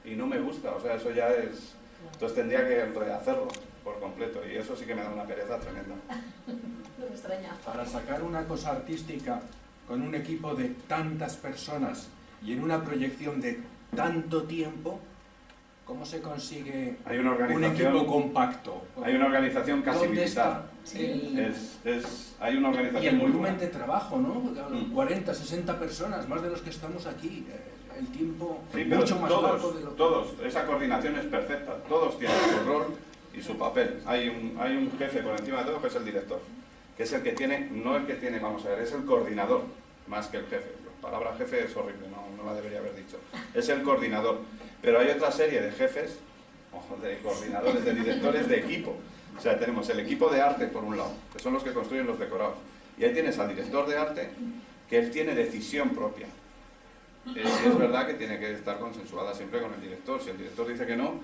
y no me gusta, o sea, eso ya es... Entonces tendría que rehacerlo por completo, y eso sí que me da una pereza tremenda. No me extraña. Para sacar una cosa artística con un equipo de tantas personas y en una proyección de tanto tiempo, ¿cómo se consigue un equipo compacto? Hay una organización casi militar. Hay una organización. Y el volumen de trabajo, ¿no? 40, 60 personas, más de los que estamos aquí. El tiempo mucho más largo de lo que... Todos, esa coordinación es perfecta. Todos tienen su rol y su papel. Hay un jefe por encima de todo que es el director, que es el que tiene, no el que tiene, vamos a ver, es el coordinador más que el jefe. La palabra jefe es horrible, no la debería haber dicho. Es el coordinador. Pero hay otra serie de jefes, de coordinadores, de directores de equipo. O sea, tenemos el equipo de arte por un lado, que son los que construyen los decorados. Y ahí tienes al director de arte, que él tiene decisión propia. Es verdad que tiene que estar consensuada siempre con el director. Si el director dice que no,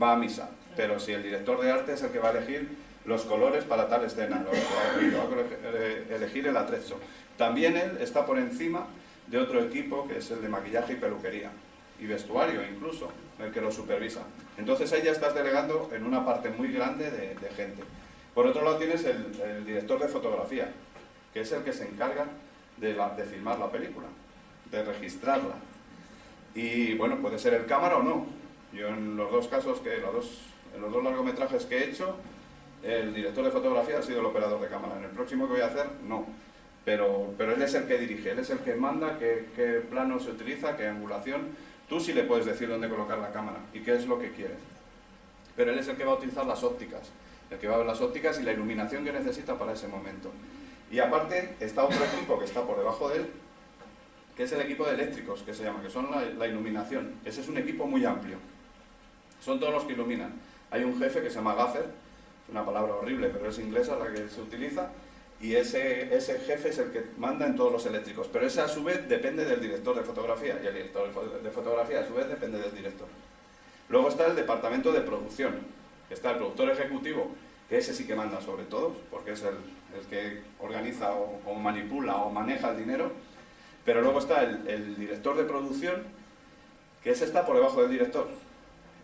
va a misa. Pero si el director de arte es el que va a elegir los colores para tal escena, va a elegir el atrecho. También él está por encima de otro equipo, que es el de maquillaje y peluquería, y vestuario incluso, el que lo supervisa. Entonces ahí ya estás delegando en una parte muy grande de gente. Por otro lado tienes el director de fotografía, que es el que se encarga de filmar la película, de registrarla. Y bueno, puede ser el cámara o no. Yo en los dos casos, en los dos largometrajes que he hecho, el director de fotografía ha sido el operador de cámara. En el próximo que voy a hacer, no. Pero él es el que dirige, él es el que manda qué plano se utiliza, qué angulación. Tú sí le puedes decir dónde colocar la cámara y qué es lo que quieres. Pero él es el que va a utilizar las ópticas, el que va a ver las ópticas y la iluminación que necesita para ese momento. Y aparte está otro equipo que está por debajo de él, que es el equipo de eléctricos, que se llama, que son la iluminación. Ese es un equipo muy amplio. Son todos los que iluminan. Hay un jefe que se llama gaffer, es una palabra horrible, pero es inglesa la que se utiliza, y ese jefe es el que manda en todos los eléctricos. Pero ese a su vez depende del director de fotografía, y el director de fotografía a su vez depende del director. Luego está el departamento de producción, que está el productor ejecutivo, que ese sí que manda sobre todos, porque es el que organiza o manipula o maneja el dinero. Pero luego está el director de producción, que ese está por debajo del director,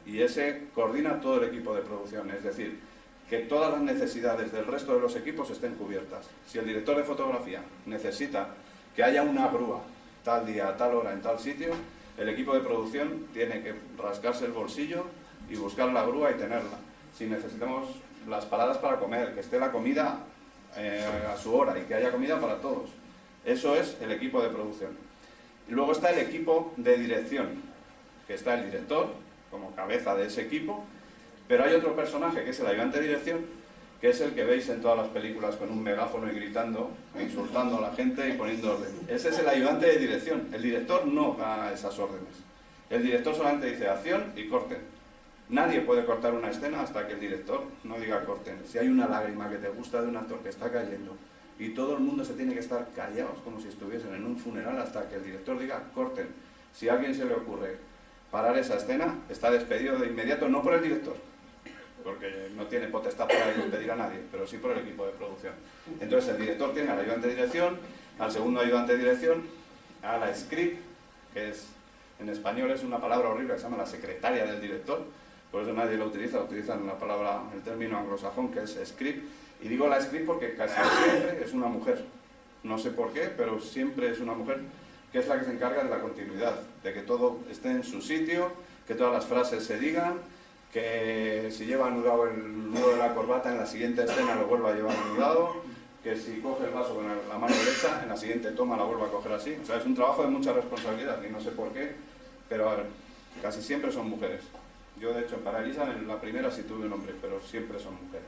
y ese coordina todo el equipo de producción, es decir, que todas las necesidades del resto de los equipos estén cubiertas. Si el director de fotografía necesita que haya una grúa tal día, a tal hora, en tal sitio, el equipo de producción tiene que rascarse el bolsillo y buscar la grúa y tenerla. Si necesitamos las paradas para comer, que esté la comida a su hora y que haya comida para todos. Eso es el equipo de producción. Y luego está el equipo de dirección, que está el director como cabeza de ese equipo, pero hay otro personaje que es el ayudante de dirección, que es el que veis en todas las películas con un megáfono y gritando, insultando a la gente y poniendo orden. Ese es el ayudante de dirección. El director no da esas órdenes. El director solamente dice acción y corten. Nadie puede cortar una escena hasta que el director no diga corten. Si hay una lágrima que te gusta de un actor que está cayendo y todo el mundo se tiene que estar callados como si estuviesen en un funeral hasta que el director diga corten. Si a alguien se le ocurre parar esa escena, está despedido de inmediato, no por el director, porque no tiene potestad para despedir a nadie, pero sí por el equipo de producción. Entonces el director tiene al ayudante de dirección, al segundo ayudante de dirección, a la script, que es, en español es una palabra horrible que se llama la secretaria del director, por eso nadie lo utiliza, utilizan la palabra, el término anglosajón que es script, y digo la script porque casi siempre es una mujer, no sé por qué, pero siempre es una mujer, que es la que se encarga de la continuidad, de que todo esté en su sitio, que todas las frases se digan, que si lleva anudado el nudo de la corbata en la siguiente escena lo vuelva a llevar anudado, que si coge el vaso con la mano derecha, en la siguiente toma la vuelva a coger así. O sea, es un trabajo de mucha responsabilidad y no sé por qué, pero a ver, casi siempre son mujeres. Yo de hecho en Paralisa en la primera sí tuve un hombre, pero siempre son mujeres.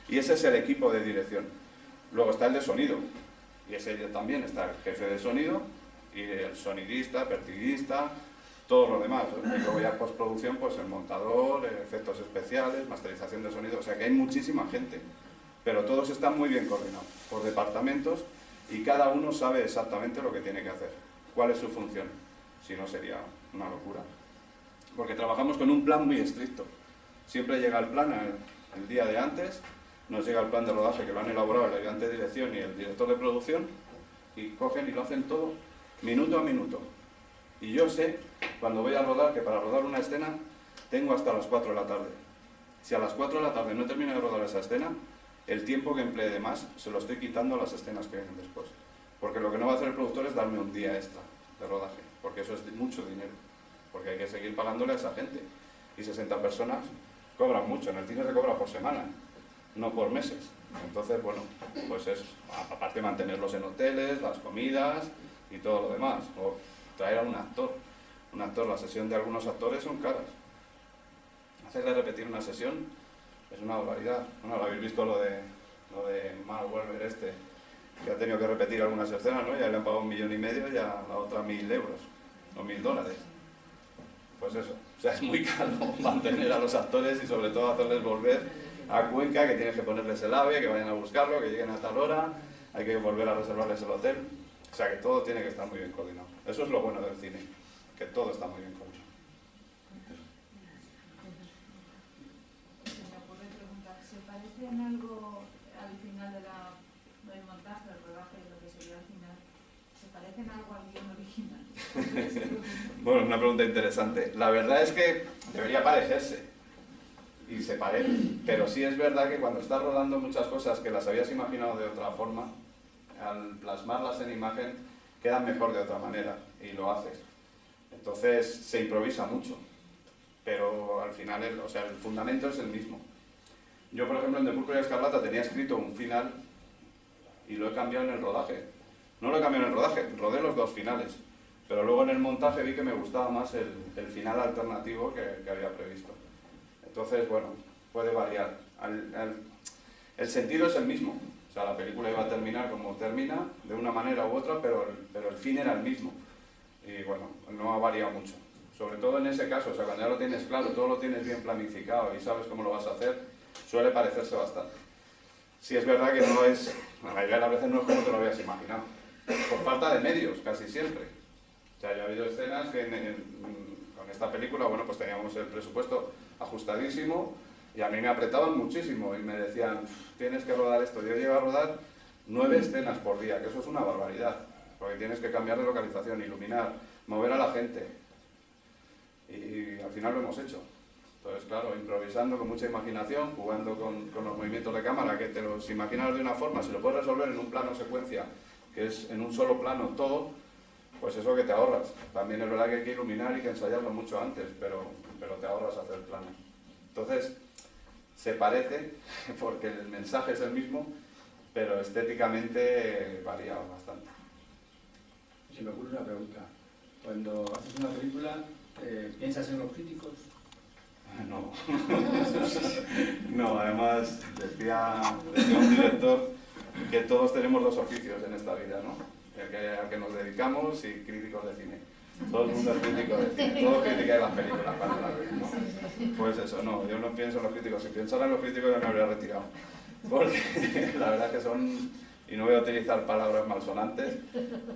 Y ese es el equipo de dirección. Luego está el de sonido, y ese también está el jefe de sonido, y el sonidista, pertiguista, todo lo demás. Y luego ya postproducción, pues el montador, efectos especiales, masterización de sonido, o sea que hay muchísima gente, pero todos están muy bien coordinados por departamentos y cada uno sabe exactamente lo que tiene que hacer, cuál es su función, si no sería una locura. Porque trabajamos con un plan muy estricto, siempre llega el plan el día de antes, nos llega el plan de rodaje que lo han elaborado el ayudante de dirección y el director de producción y cogen y lo hacen todo minuto a minuto. Y yo sé, cuando voy a rodar, que para rodar una escena tengo hasta las 4 de la tarde. Si a las 4 de la tarde no termino de rodar esa escena, el tiempo que emplee de más se lo estoy quitando a las escenas que vienen después. Porque lo que no va a hacer el productor es darme un día extra de rodaje, porque eso es mucho dinero, porque hay que seguir pagándole a esa gente. Y 60 personas cobran mucho, en el cine se cobra por semana, no por meses. Entonces, bueno, pues es, aparte mantenerlos en hoteles, las comidas y todo lo demás. O traer a un actor, la sesión de algunos actores son caras. Hacerle repetir una sesión es una barbaridad. Bueno, lo habéis visto lo de Mark Wahlberg que ha tenido que repetir algunas escenas, ¿no? Ya le han pagado 1,5 millones y a la otra 1.000 euros o $1.000. Pues eso, o sea, es muy caro mantener a los actores y sobre todo hacerles volver a Cuenca, que tienes que ponerles el AVE, que vayan a buscarlo, que lleguen a tal hora, hay que volver a reservarles el hotel. O sea que todo tiene que estar muy bien coordinado. Eso es lo bueno del cine, que todo está muy bien coordinado. Se me ocurre preguntar, ¿se parece en algo al final del montaje, del rodaje, de lo que sería al final? ¿Se parece en algo al guión original? Bueno, es una pregunta interesante. La verdad es que debería parecerse, y se parece, pero sí es verdad que cuando estás rodando muchas cosas que las habías imaginado de otra forma, al plasmarlas en imagen quedan mejor de otra manera y lo haces. Entonces se improvisa mucho, pero al final el fundamento es el mismo. Yo, por ejemplo, en De Púrpura y Escarlata tenía escrito un final y lo he cambiado en el rodaje. No lo he cambiado en el rodaje, rodé los 2 finales, pero luego en el montaje vi que me gustaba más el final alternativo que había previsto. Entonces, bueno, puede variar. El sentido es el mismo. O sea, la película iba a terminar como termina, de una manera u otra, pero el fin era el mismo. Y bueno, no ha variado mucho. Sobre todo en ese caso, o sea, cuando ya lo tienes claro, todo lo tienes bien planificado y sabes cómo lo vas a hacer, suele parecerse bastante. Sí es verdad que no es, la mayoría de las veces no es como te lo habías imaginado. Por falta de medios, casi siempre. O sea, ya ha habido escenas que con esta película, bueno, pues teníamos el presupuesto ajustadísimo, y a mí me apretaban muchísimo y me decían, tienes que rodar esto. Yo llego a rodar 9 escenas por día, que eso es una barbaridad, porque tienes que cambiar de localización, iluminar, mover a la gente. Y al final lo hemos hecho. Entonces, claro, improvisando con mucha imaginación, jugando con los movimientos de cámara, que te los imaginas de una forma, si lo puedes resolver en un plano secuencia, que es en un solo plano todo, pues eso que te ahorras. También es verdad que hay que iluminar y que ensayarlo mucho antes, pero te ahorras hacer planos. Entonces, se parece, porque el mensaje es el mismo, pero estéticamente varía bastante. Se me ocurre una pregunta. Cuando haces una película, ¿piensas en los críticos? No. No, además decía un director que todos tenemos dos oficios en esta vida, ¿no? Al que nos dedicamos y críticos de cine. Todo el mundo es crítico de cine, todos criticáis las películas cuando las ven, ¿no? Pues eso, no, yo no pienso en los críticos. Si pensara en los críticos ya me habría retirado. Porque la verdad que son, y no voy a utilizar palabras malsonantes,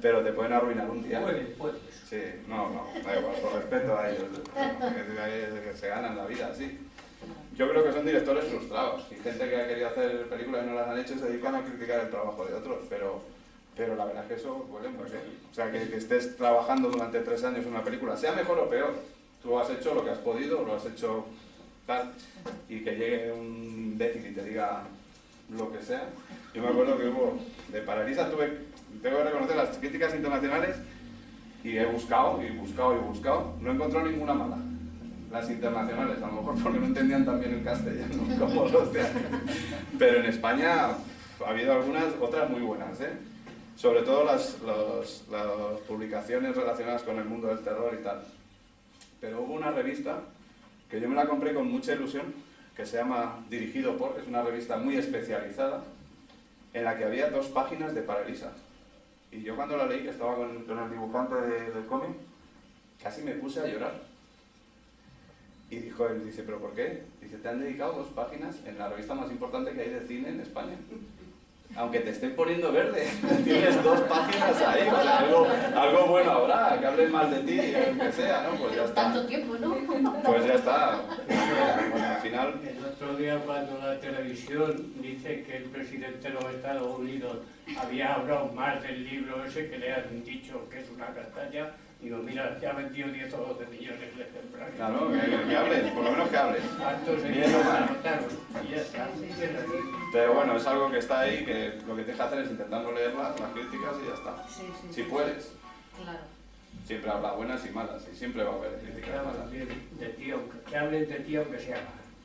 pero te pueden arruinar un día. Puedes. Sí, no, da igual, por respeto a ellos, que se ganan la vida, sí. Yo creo que son directores frustrados y gente que ha querido hacer películas y no las han hecho y se dedican a criticar el trabajo de otros, pero la verdad es que eso huele muy bien. O sea, que estés trabajando durante 3 años en una película, sea mejor o peor, tú has hecho lo que has podido, lo has hecho tal, y que llegue un imbécil y te diga lo que sea. Yo me acuerdo que hubo, de Paralisa tengo que reconocer las críticas internacionales y he buscado, no he encontrado ninguna mala. Las internacionales, a lo mejor porque no entendían tan bien el castellano como los de aquí. Pero en España ha habido algunas, otras muy buenas, ¿eh? Sobre todo las publicaciones relacionadas con el mundo del terror y tal. Pero hubo una revista que yo me la compré con mucha ilusión, que se llama Dirigido por, es una revista muy especializada, en la que había 2 páginas de Paralisa. Y yo cuando la leí, que estaba con el dibujante del cómic, casi me puse a llorar. Y dijo él, dice, ¿pero por qué? Dice, te han dedicado 2 páginas en la revista más importante que hay de cine en España. Aunque te estén poniendo verde, tienes 2 páginas ahí, o sea, algo bueno habrá, que hablen mal de ti, que sea, ¿no? Pues ya está. Tanto tiempo, ¿no? Pues ya está. Bueno, al final... El otro día cuando la televisión dice que el presidente de los Estados Unidos había hablado más del libro ese que le han dicho que es una castaña, digo, mira, ya ha vendido 10 o 12 millones de ejemplares. Claro, que hablen, por lo menos que hablen. Bien o mal. Y ya está. Pero bueno, es algo que está ahí, que lo que te deja hacer es intentando leer las críticas y ya está. Sí. Si puedes. Claro. Siempre habrá buenas y malas, y siempre va a haber críticas malas. Que hablen de ti aunque sea.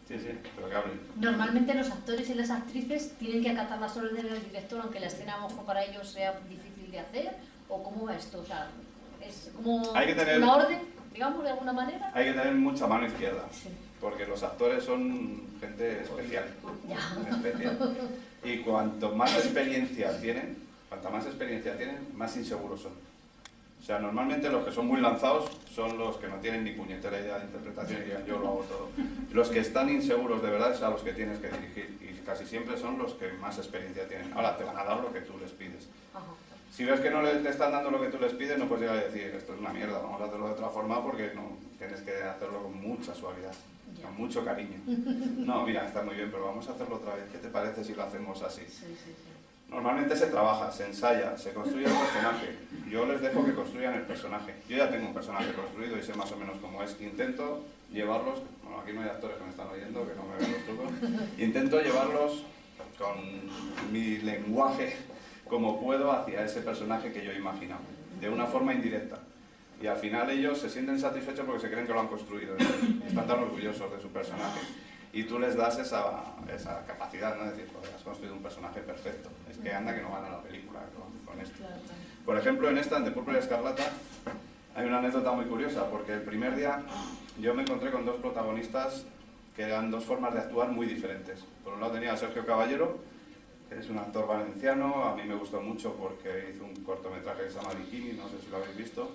Sí, pero que hablen. Normalmente los actores y las actrices tienen que acatar las órdenes del director, aunque la escena a lo mejor para ellos sea difícil de hacer, o cómo va esto, o sea, es como hay que tener, una orden, digamos, de alguna manera. Hay que tener mucha mano izquierda, sí. Porque los actores son gente especial, y cuanto más experiencia tienen, más inseguros son. O sea, normalmente los que son muy lanzados son los que no tienen ni puñetera idea de interpretación y digan yo lo hago todo. Los que están inseguros de verdad son a los que tienes que dirigir y casi siempre son los que más experiencia tienen. Ahora te van a dar lo que tú les pides. Si ves que no te están dando lo que tú les pides, no puedes llegar a decir esto es una mierda, vamos a hacerlo de otra forma porque no, tienes que hacerlo con mucha suavidad, con mucho cariño. No, mira, está muy bien, pero vamos a hacerlo otra vez. ¿Qué te parece si lo hacemos así? Normalmente se trabaja, se ensaya, se construye el personaje. Yo les dejo que construyan el personaje. Yo ya tengo un personaje construido y sé más o menos cómo es. Intento llevarlos, bueno, aquí no hay actores que me están oyendo, que no me ven los trucos. Intento llevarlos con mi lenguaje como puedo hacia ese personaje que yo he imaginado, de una forma indirecta. Y al final ellos se sienten satisfechos porque se creen que lo han construido. Están tan orgullosos de su personaje. Y tú les das esa capacidad, ¿no? De decir, joder, has construido un personaje perfecto. Es que anda que no gana la película con esto. Por ejemplo, en esta, en De Púrpura y Escarlata, hay una anécdota muy curiosa, porque el primer día yo me encontré con 2 protagonistas que eran 2 formas de actuar muy diferentes. Por un lado tenía a Sergio Caballero, que es un actor valenciano, a mí me gustó mucho porque hizo un cortometraje que se llama Bikini, no sé si lo habéis visto.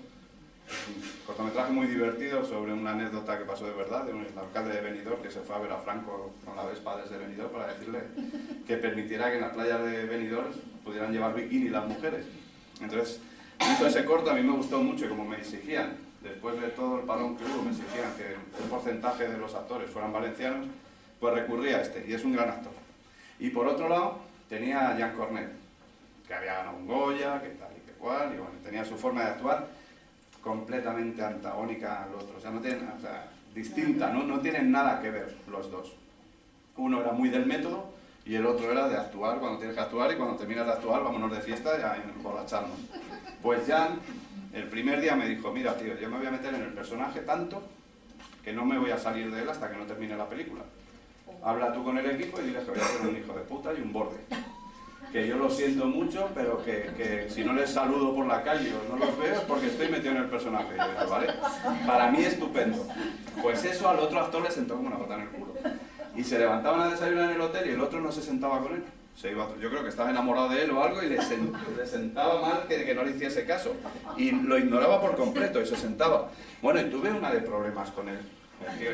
Es un cortometraje muy divertido sobre una anécdota que pasó de verdad, de un alcalde de Benidorm que se fue a ver a Franco con la Vespa desde Benidorm para decirle que permitiera que en las playas de Benidorm pudieran llevar bikini las mujeres. Entonces, hizo ese corto, a mí me gustó mucho y como me exigían, después de todo el parón que hubo, me exigían que un porcentaje de los actores fueran valencianos, pues recurrí a este, y es un gran actor. Y por otro lado, tenía a Jean Cornet, que había ganado un Goya, que tal y que cual, y bueno, tenía su forma de actuar completamente antagónica al otro, o sea, distinta, no tienen nada que ver los dos. Uno era muy del método y el otro era de actuar cuando tienes que actuar y cuando terminas de actuar vámonos de fiesta y a emborracharnos. Pues Jan, el primer día me dijo, mira tío, yo me voy a meter en el personaje tanto que no me voy a salir de él hasta que no termine la película. habla tú con el equipo y diles que voy a ser un hijo de puta y un borde. Que yo lo siento mucho, pero que si no les saludo por la calle o no los veo es porque estoy metido en el personaje. Yo digo, ¿vale? Para mí estupendo. Pues eso al otro actor le sentó como una gota en el culo. Y se levantaban a desayunar en el hotel y el otro no se sentaba con él. Se iba, yo creo que estaba enamorado de él o algo y le sentaba mal que no le hiciese caso. Y lo ignoraba por completo y se sentaba. Bueno, y tuve una de problemas con él.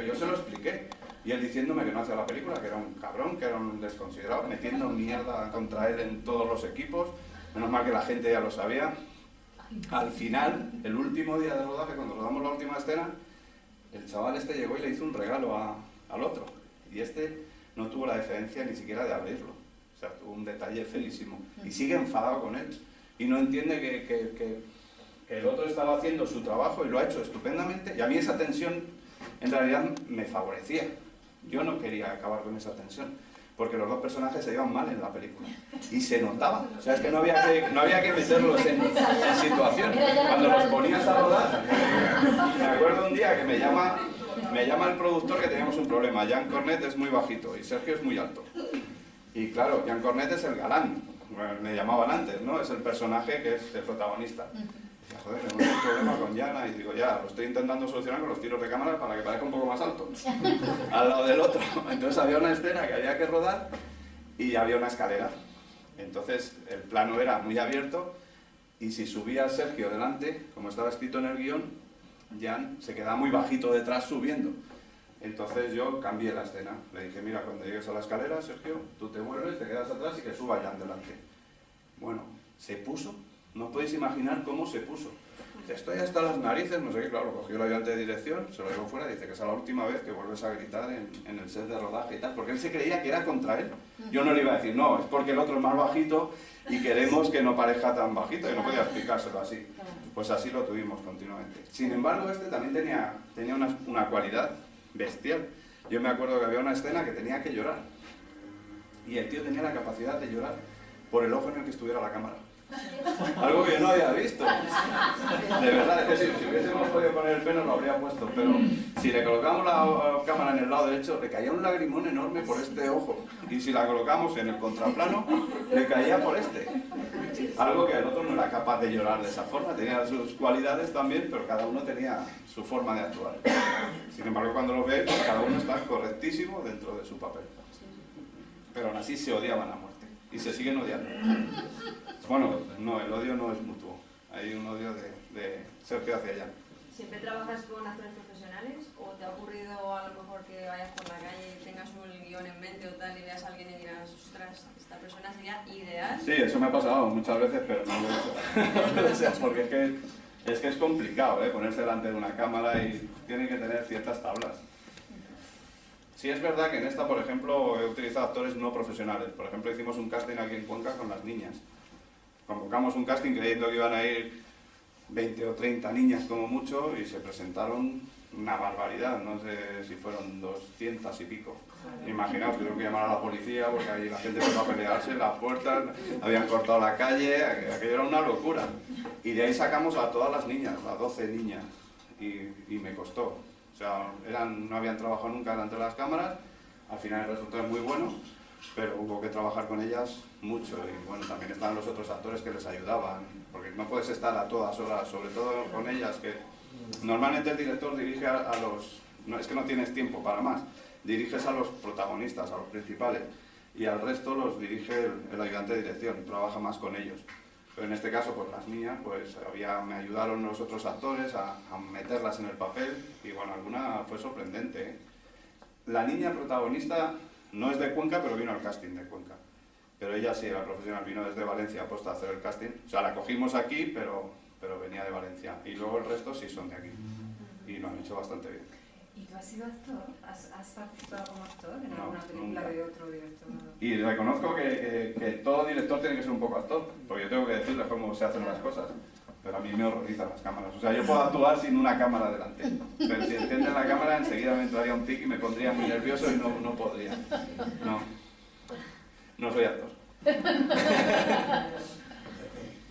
Yo se lo expliqué. Y él diciéndome que no hacía la película, que era un cabrón, que era un desconsiderado, metiendo mierda contra él en todos los equipos. Menos mal que la gente ya lo sabía. Al final, el último día de rodaje, cuando rodamos la última escena, el chaval este llegó y le hizo un regalo al otro. Y este no tuvo la deferencia ni siquiera de abrirlo. O sea, tuvo un detalle feísimo. Y sigue enfadado con él. Y no entiende que el otro estaba haciendo su trabajo y lo ha hecho estupendamente. Y a mí esa tensión en realidad me favorecía. Yo no quería acabar con esa tensión, porque los dos personajes se iban mal en la película. Y se notaba. O sea, es que no había que meterlos en situación. Cuando los ponías a rodar, me acuerdo un día que me llama el productor que teníamos un problema. Jean Cornet es muy bajito y Sergio es muy alto. Y claro, Jean Cornet es el galán. Bueno, me llamaban antes, ¿no? Es el personaje que es el protagonista. Joder, tenemos un problema con Yana y digo, ya, lo estoy intentando solucionar con los tiros de cámara para que parezca un poco más alto, al lado del otro. Entonces había una escena que había que rodar y había una escalera. Entonces el plano era muy abierto y si subía Sergio delante, como estaba escrito en el guión, Jan se quedaba muy bajito detrás subiendo. Entonces yo cambié la escena. Le dije, mira, cuando llegues a la escalera, Sergio, tú te vuelves, te quedas atrás y que suba Jan delante. Bueno, se puso. No podéis imaginar cómo se puso. Dice, estoy hasta las narices, no sé qué, claro, cogió el ayudante de dirección, se lo llevó fuera y dice que es la última vez que vuelves a gritar en el set de rodaje y tal, porque él se creía que era contra él. Yo no le iba a decir, no, es porque el otro es más bajito y queremos que no parezca tan bajito, y no podía explicárselo así. Pues así lo tuvimos continuamente. Sin embargo, este también tenía una cualidad bestial. Yo me acuerdo que había una escena que tenía que llorar, y el tío tenía la capacidad de llorar por el ojo en el que estuviera la cámara. Algo que yo no había visto. De verdad, es que si hubiésemos podido poner el pelo lo habría puesto, pero si le colocamos la cámara en el lado derecho, le caía un lagrimón enorme por este ojo. Y si la colocamos en el contraplano, le caía por este. Algo que el otro no era capaz de llorar de esa forma. Tenía sus cualidades también, pero cada uno tenía su forma de actuar. Sin embargo, cuando lo ves, cada uno está correctísimo dentro de su papel. Pero aún así se odiaban a muerte. Y se siguen odiando. Bueno, no, el odio no es mutuo. Hay un odio de Sergio hacia allá. ¿Siempre trabajas con actores profesionales? ¿O te ha ocurrido a lo mejor que vayas por la calle y tengas un guión en mente o tal y veas a alguien y digas, ostras, esta persona sería ideal? Sí, eso me ha pasado muchas veces, pero no lo he hecho. O sea, porque es que es complicado, ponerse delante de una cámara y tiene que tener ciertas tablas. Sí, es verdad que en esta, por ejemplo, he utilizado actores no profesionales. Por ejemplo, hicimos un casting aquí en Cuenca con las niñas. Convocamos un casting creyendo que iban a ir 20 o 30 niñas como mucho y se presentaron una barbaridad. No sé si fueron 200 y pico. Imaginaos, tuvieron que llamar a la policía porque ahí la gente empezó a pelearse en las puertas, habían cortado la calle, aquello era una locura. Y de ahí sacamos a todas las niñas, a 12 niñas, y me costó. O sea, no habían trabajado nunca delante de las cámaras, al final el resultado es muy bueno, pero hubo que trabajar con ellas mucho. Y bueno, también estaban los otros actores que les ayudaban, porque no puedes estar a todas horas, sobre todo con ellas, que normalmente el director dirige a los... No, es que no tienes tiempo para más, diriges a los protagonistas, a los principales, y al resto los dirige el ayudante de dirección, trabaja más con ellos. Pero en este caso, pues las niñas, pues me ayudaron los otros actores a meterlas en el papel, y bueno, alguna fue sorprendente, ¿eh? La niña protagonista no es de Cuenca, pero vino al casting de Cuenca. Pero ella sí era profesional, vino desde Valencia aposta a hacer el casting. O sea, la cogimos aquí, pero venía de Valencia. Y luego el resto sí son de aquí. Y lo han hecho bastante bien. ¿Y tú has sido actor? ¿Has participado como actor en alguna película de otro director? Y reconozco que todo director tiene que ser un poco actor, porque yo tengo que decirles cómo se hacen las cosas. Pero a mí me horrorizan las cámaras. O sea, yo puedo actuar sin una cámara delante. Pero si encienden la cámara, enseguida me entraría un tic y me pondría muy nervioso y no podría. No soy actor.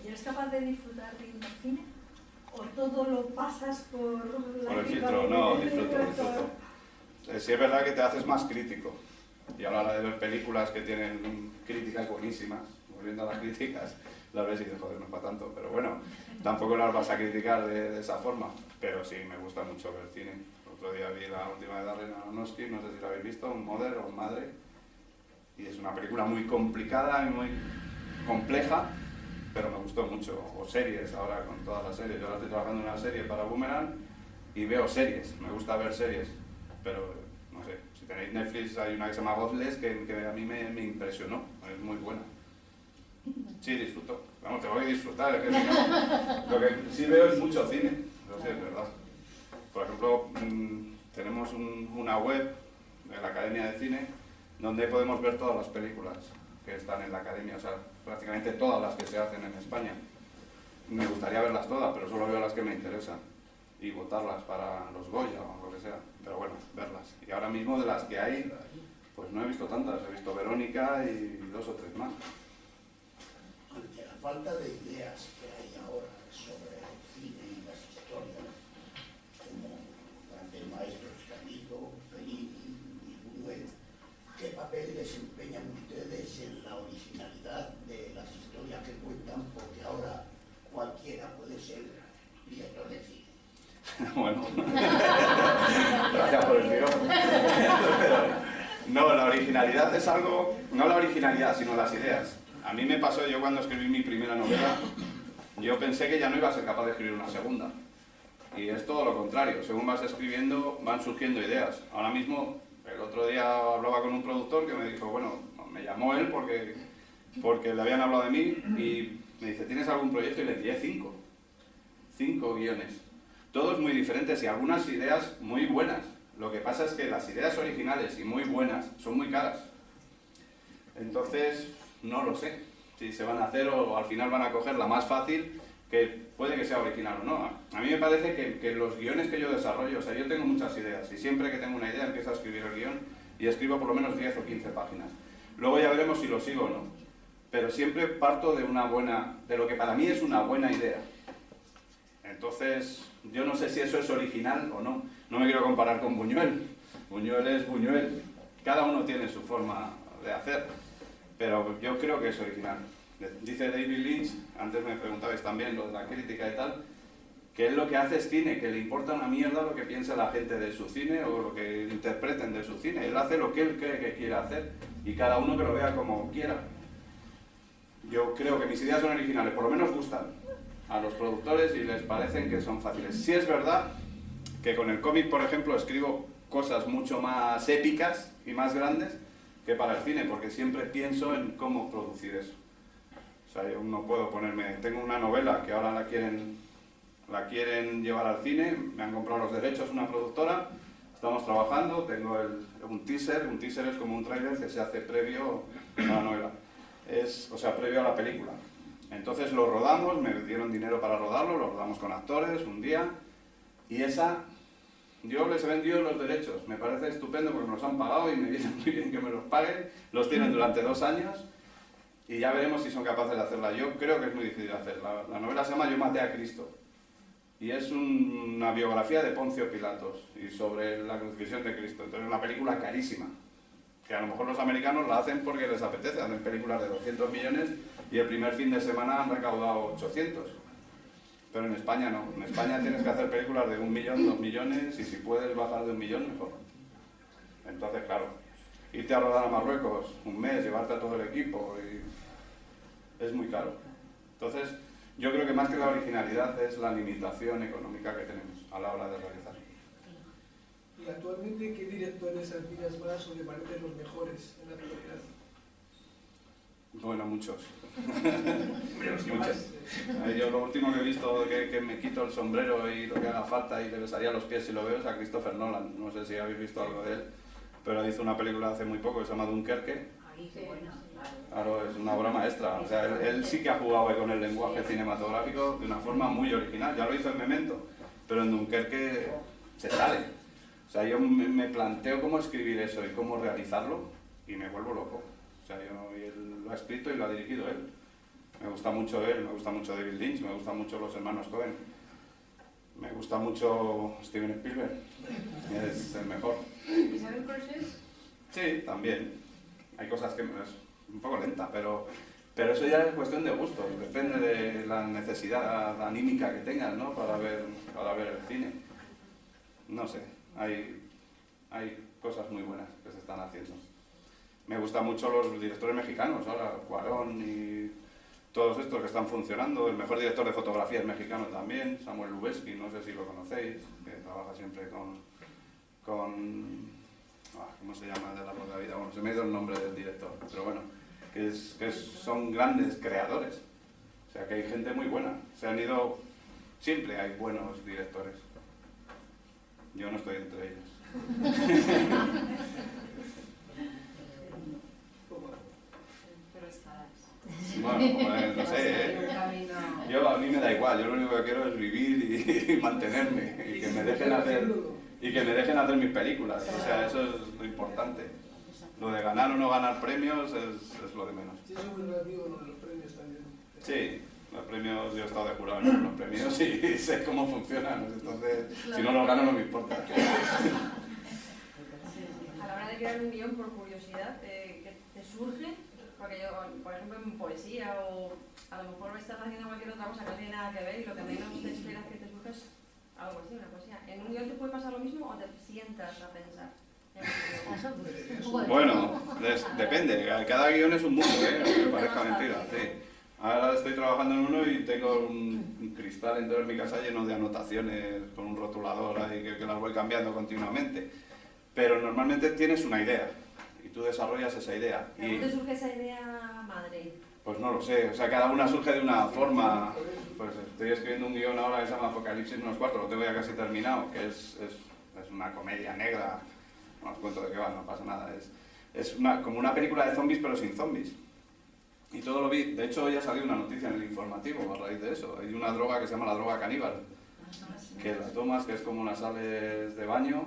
¿Y eres capaz de disfrutar viendo cine? ¿O todo lo pasas por la... Por el filtro, no, disfruto. Sí es verdad que te haces más crítico. Y a la hora de ver películas que tienen críticas buenísimas, volviendo a las críticas, las ves y dices, joder, no es para tanto. Pero bueno, tampoco las vas a criticar de esa forma. Pero sí, me gusta mucho ver cine. El otro día vi la última de Darren Aronofsky, no sé si la habéis visto, un Mother o Madre. Y es una película muy complicada y muy compleja, pero me gustó mucho. O series, ahora con todas las series. Yo ahora estoy trabajando en una serie para Boomerang y veo series, me gusta ver series. Pero, no sé, si tenéis Netflix hay una que se llama Godless que a mí me impresionó, es muy buena. Sí, disfruto. Vamos, tengo que disfrutar. Es que lo que sí veo es mucho cine, eso sí es verdad. Por ejemplo, tenemos una web de la Academia de Cine donde podemos ver todas las películas que están en la Academia, o sea, prácticamente todas las que se hacen en España. Me gustaría verlas todas, pero solo veo las que me interesan y votarlas para los Goya o lo que sea, pero bueno, verlas. Y ahora mismo de las que hay, pues no he visto tantas, he visto Verónica y 2 o 3 más. Ante la falta de ideas que hay ahora sobre el cine y las historias, como grandes maestros Camilo, Fellini y Buñuel, ¿qué papel desempeñan ustedes en la originalidad de las historias que cuentan? Porque ahora cualquiera puede ser director de cine. Bueno, gracias por el tiro. No, la originalidad es algo, no la originalidad, sino las ideas. A mí me pasó, yo cuando escribí mi primera novela, yo pensé que ya no iba a ser capaz de escribir una segunda. Y es todo lo contrario, según vas escribiendo van surgiendo ideas. Ahora mismo, el otro día hablaba con un productor que me dijo, bueno, me llamó él porque le habían hablado de mí y me dice, ¿tienes algún proyecto? Y le envié 5 guiones. Todos muy diferentes y algunas ideas muy buenas. Lo que pasa es que las ideas originales y muy buenas son muy caras. Entonces, no lo sé si se van a hacer o al final van a coger la más fácil, que puede que sea original o no. A mí me parece que los guiones que yo desarrollo, o sea, yo tengo muchas ideas y siempre que tengo una idea empiezo a escribir el guión y escribo por lo menos 10 o 15 páginas. Luego ya veremos si lo sigo o no. Pero siempre parto de lo que para mí es una buena idea. Entonces, yo no sé si eso es original o no. No me quiero comparar con Buñuel. Buñuel es Buñuel. Cada uno tiene su forma de hacer. Pero yo creo que es original. Dice David Lynch, antes me preguntabais también lo de la crítica y tal, que él lo que hace es cine, que le importa una mierda lo que piense la gente de su cine o lo que interpreten de su cine. Él hace lo que él cree que quiere hacer y cada uno que lo vea como quiera. Yo creo que mis ideas son originales, por lo menos gustan a los productores y les parecen que son fáciles. Sí es verdad que con el cómic, por ejemplo, escribo cosas mucho más épicas y más grandes que para el cine, porque siempre pienso en cómo producir eso. O sea, yo no puedo ponerme... Tengo una novela que ahora la quieren llevar al cine, me han comprado los derechos una productora, estamos trabajando, tengo un teaser es como un tráiler que se hace previo a la novela, o sea, previo a la película. Entonces lo rodamos, me dieron dinero para rodarlo, lo rodamos con actores un día, y yo les he vendido los derechos, me parece estupendo porque me los han pagado y me viene muy bien que me los paguen, los tienen durante 2 años, y ya veremos si son capaces de hacerla. Yo creo que es muy difícil hacer. La novela se llama Yo maté a Cristo, y es una biografía de Poncio Pilatos, y sobre la crucifixión de Cristo. Entonces es una película carísima, que a lo mejor los americanos la hacen porque les apetece, hacen películas de 200 millones y el primer fin de semana han recaudado 800. Pero en España no, en España tienes que hacer películas de 1 millón, 2 millones y si puedes bajar de 1 millón mejor. Entonces claro, irte a rodar a Marruecos 1 mes, llevarte a todo el equipo, es muy caro. Entonces yo creo que más que la originalidad es la limitación económica que tenemos a la hora de realizar. ¿Y actualmente qué directores admiras más o te parecen los mejores en la actualidad? Bueno, muchos. Muchos. Yo lo último que he visto que me quito el sombrero y lo que haga falta y le besaría los pies si lo veo es a Christopher Nolan. No sé si habéis visto algo de él, pero hizo una película hace muy poco que se llama Dunkerque. Claro, es una obra maestra. O sea, él sí que ha jugado con el lenguaje cinematográfico de una forma muy original. Ya lo hizo en Memento, pero en Dunkerque se sale. O sea, yo me planteo cómo escribir eso y cómo realizarlo y me vuelvo loco. O sea, y él lo ha escrito y lo ha dirigido él. Me gusta mucho él, me gusta mucho David Lynch, me gustan mucho los hermanos Coen. Me gusta mucho Steven Spielberg, es el mejor. ¿Isabel Coixet? Sí, también. Hay cosas que es un poco lenta, pero eso ya es cuestión de gusto, depende de la necesidad anímica que tengas, ¿no? para ver el cine. No sé, hay cosas muy buenas que se están haciendo. Me gustan mucho los directores mexicanos, ahora Cuarón y todos estos que están funcionando. El mejor director de fotografía es mexicano también, Samuel Lubezki, no sé si lo conocéis, que trabaja siempre con ¿cómo se llama? De la de la vida. Bueno, se me ha ido el nombre del director, pero bueno, que son grandes creadores. O sea, que hay gente muy buena. Se han ido... Siempre hay buenos directores. Yo no estoy entre ellos. Pero estarás. Bueno, no sé, a mí me da igual. Yo lo único que quiero es vivir y mantenerme. Y que me dejen hacer mis películas. O sea, eso es lo importante. Lo de ganar o no ganar premios es lo de menos. Sí, eso es muy relativo, lo de los premios también. Sí, los premios, yo he estado de jurado en los premios y sé cómo funcionan, entonces si no los gano no me importa. A la hora de crear un guión, por curiosidad, ¿qué te surge? Porque yo, por ejemplo, en poesía o a lo mejor estás haciendo cualquier otra cosa que no tiene nada que ver y lo que menos te esperas que te surge es algo así, una poesía. ¿En un guión te puede pasar lo mismo o te sientas a pensar? Bueno, depende, cada guión es un mundo, aunque parezca mentira, sí. Ahora estoy trabajando en uno y tengo un cristal entero en mi casa lleno de anotaciones con un rotulador ahí que las voy cambiando continuamente. Pero normalmente tienes una idea y tú desarrollas esa idea. ¿De dónde surge esa idea madre? Pues no lo sé, o sea, cada una surge de una forma. Pues estoy escribiendo un guión ahora que se llama Apocalipsis menos cuarto, lo tengo ya casi terminado, que es una comedia negra. No os cuento de qué va, no pasa nada. Es como una película de zombies pero sin zombies. Y todo lo vi, de hecho ya salió una noticia en el informativo a raíz de eso. Hay una droga que se llama la droga caníbal, que la tomas, que es como unas sales de baño,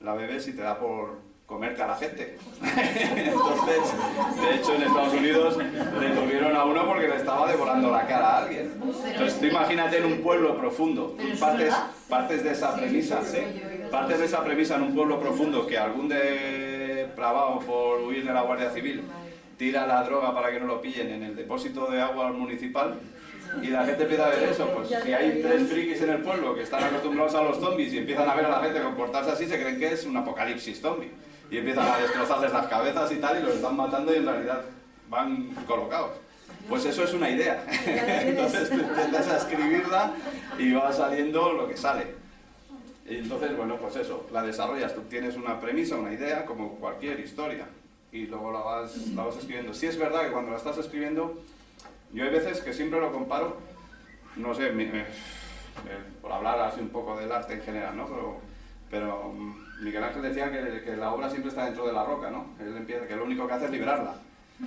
la bebes y te da por comerte a la gente. Entonces, de hecho en Estados Unidos detuvieron a uno porque le estaba devorando la cara a alguien. Entonces tú imagínate en un pueblo profundo, partes de esa premisa, ¿sí? Partes de esa premisa en un pueblo profundo que algún depravado por huir de la Guardia Civil tira la droga para que no lo pillen en el depósito de agua municipal y la gente empieza a ver eso. Pues si hay 3 frikis en el pueblo que están acostumbrados a los zombies y empiezan a ver a la gente comportarse así, se creen que es un apocalipsis zombie y empiezan a destrozarles las cabezas y tal y los están matando y en realidad van colocados. Pues eso es una idea. Entonces tú intentas a escribirla y va saliendo lo que sale. Y entonces, bueno, pues eso, la desarrollas. Tú tienes una premisa, una idea, como cualquier historia, y luego la vas escribiendo. Sí es verdad que cuando la estás escribiendo, yo hay veces que siempre lo comparo, no sé, por hablar así un poco del arte en general, ¿no? Pero Miguel Ángel decía que la obra siempre está dentro de la roca, ¿no? Él empieza, que lo único que hace es liberarla.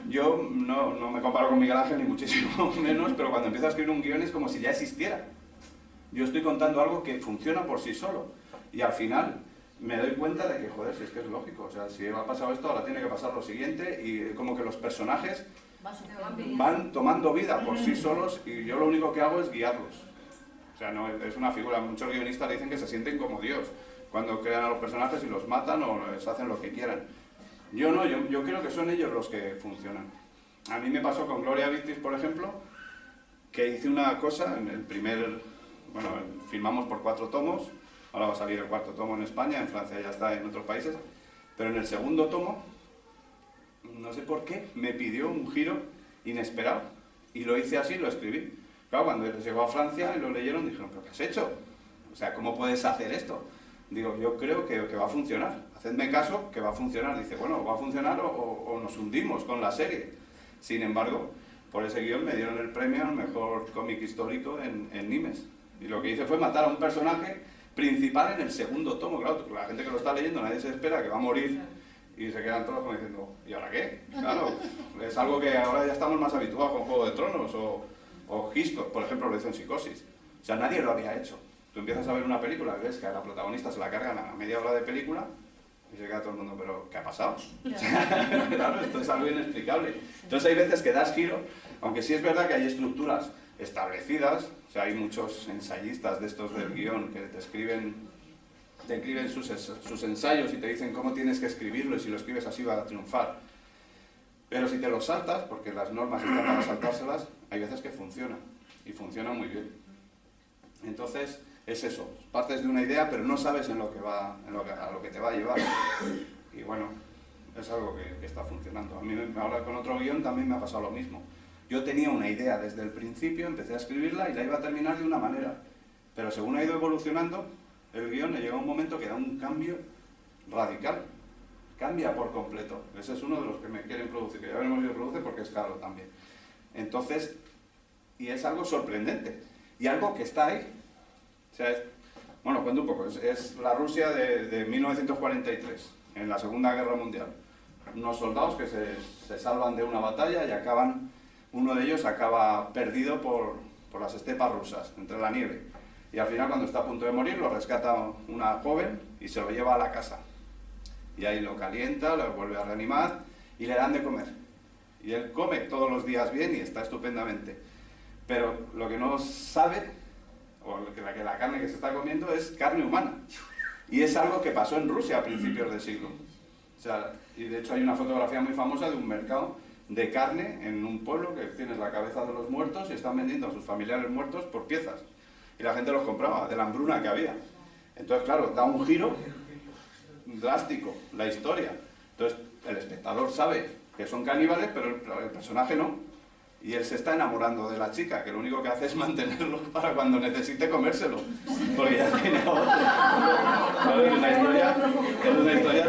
Yo no me comparo con Miguel Ángel ni muchísimo menos, pero cuando empiezo a escribir un guión es como si ya existiera. Yo estoy contando algo que funciona por sí solo y al final me doy cuenta de que, joder, si es que es lógico, o sea, si ha pasado esto, ahora tiene que pasar lo siguiente y como que los personajes van tomando vida por sí solos y yo lo único que hago es guiarlos. O sea, no es una figura, muchos guionistas dicen que se sienten como Dios cuando crean a los personajes y los matan o les hacen lo que quieran. Yo no, yo creo que son ellos los que funcionan. A mí me pasó con Gloria Victis, por ejemplo, que hice una cosa en el primer... Bueno, filmamos por 4 tomos, ahora va a salir el 4º tomo en España, en Francia ya está, en otros países, pero en el 2º tomo, no sé por qué, me pidió un giro inesperado, y lo hice así, lo escribí. Claro, cuando llegó a Francia y lo leyeron, dijeron, ¿pero qué has hecho? O sea, ¿cómo puedes hacer esto? Digo, yo creo que va a funcionar, hacedme caso, que va a funcionar. Dice, bueno, va a funcionar o nos hundimos con la serie. Sin embargo, por ese guión me dieron el premio al mejor cómic histórico en Nimes. Y lo que hice fue matar a un personaje principal en el 2º tomo. Claro, la gente que lo está leyendo, nadie se espera que va a morir y se quedan todos como diciendo, ¿y ahora qué? Claro, es algo que ahora ya estamos más habituados con Juego de Tronos o Hitchcock, por ejemplo, lo hizo en Psicosis. O sea, nadie lo había hecho. Tú empiezas a ver una película, ves que a la protagonista se la cargan a media hora de película y se queda todo el mundo, ¿pero qué ha pasado? Claro, esto es algo inexplicable. Entonces hay veces que das giro, aunque sí es verdad que hay estructuras establecidas, o sea, hay muchos ensayistas de estos del guión que te escriben te escriben sus ensayos y te dicen cómo tienes que escribirlo y si lo escribes así va a triunfar. Pero si te lo saltas, porque las normas están para saltárselas, hay veces que funciona, y funciona muy bien. Entonces, es eso, partes de una idea, pero no sabes a lo que te va a llevar. Y bueno, es algo que está funcionando. A mí ahora con otro guión también me ha pasado lo mismo. Yo tenía una idea desde el principio, empecé a escribirla y la iba a terminar de una manera. Pero según ha ido evolucionando, el guión llega a un momento que da un cambio radical. Cambia por completo. Ese es uno de los que me quieren producir, que ya veremos si lo produce porque es caro también. Entonces, y es algo sorprendente. Y algo que está ahí. O sea, bueno, cuento un poco. Es la Rusia de 1943, en la Segunda Guerra Mundial. Unos soldados que se salvan de una batalla y acaban, uno de ellos acaba perdido por las estepas rusas, entre la nieve. Y al final, cuando está a punto de morir, lo rescata una joven y se lo lleva a la casa. Y ahí lo calienta, lo vuelve a reanimar y le dan de comer. Y él come todos los días bien y está estupendamente. Pero lo que no sabe, o la carne que se está comiendo, es carne humana. Y es algo que pasó en Rusia a principios de siglo. O sea, y de hecho hay una fotografía muy famosa de un mercado de carne en un pueblo que tienes la cabeza de los muertos y están vendiendo a sus familiares muertos por piezas. Y la gente los compraba, de la hambruna que había. Entonces, claro, da un giro drástico la historia. Entonces, el espectador sabe que son caníbales, pero el personaje no. Y él se está enamorando de la chica, que lo único que hace es mantenerlo para cuando necesite comérselo, porque ya tiene a otro. Claro, es una historia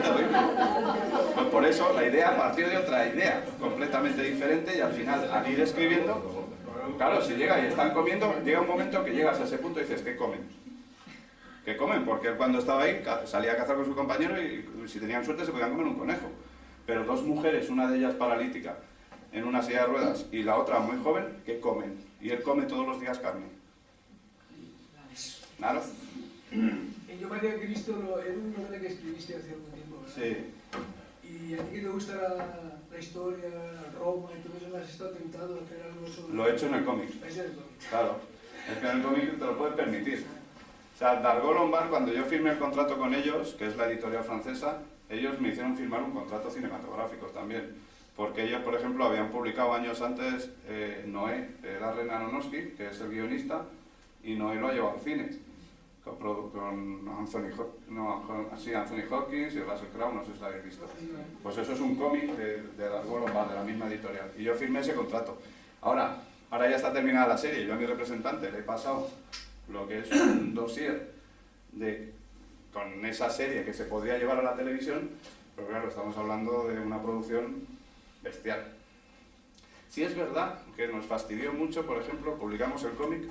terrible. Pues por eso la idea partió de otra idea completamente diferente y al final, al ir escribiendo, claro, si llega y están comiendo, llega un momento que llegas a ese punto y dices, ¿qué comen? ¿Qué comen? Porque él cuando estaba ahí salía a cazar con su compañero y si tenían suerte se podían comer un conejo. Pero dos mujeres, una de ellas paralítica, en una silla de ruedas, y la otra muy joven, ¿qué comen? Y él come todos los días carne. ¿Claro? Yo María Cristo era un novela que escribiste hace algún tiempo, ¿verdad? Sí. Y a ti que te gusta la historia, Roma y todo eso, ¿has estado tentado a hacer algo sobre...? Lo he hecho en el cómic. ¿Es en el cómic? Claro. Es que en el cómic te lo puedes permitir. O sea, Dargaud Lombard, cuando yo firmé el contrato con ellos, que es la editorial francesa, ellos me hicieron firmar un contrato cinematográfico también. Porque ellos, por ejemplo, habían publicado años antes Noé, de Darren Aronofsky, que es el guionista, y Noé lo ha llevado al cine. Con Anthony Hopkins y Russell Crowe, no sé si lo habéis visto. Pues eso es un cómic de Dargaud Lombard, de la misma editorial. Y yo firmé ese contrato. Ahora ya está terminada la serie. Yo a mi representante le he pasado lo que es un dossier con esa serie que se podría llevar a la televisión, pero claro, estamos hablando de una producción bestial. Sí es verdad que nos fastidió mucho, por ejemplo, publicamos el cómic,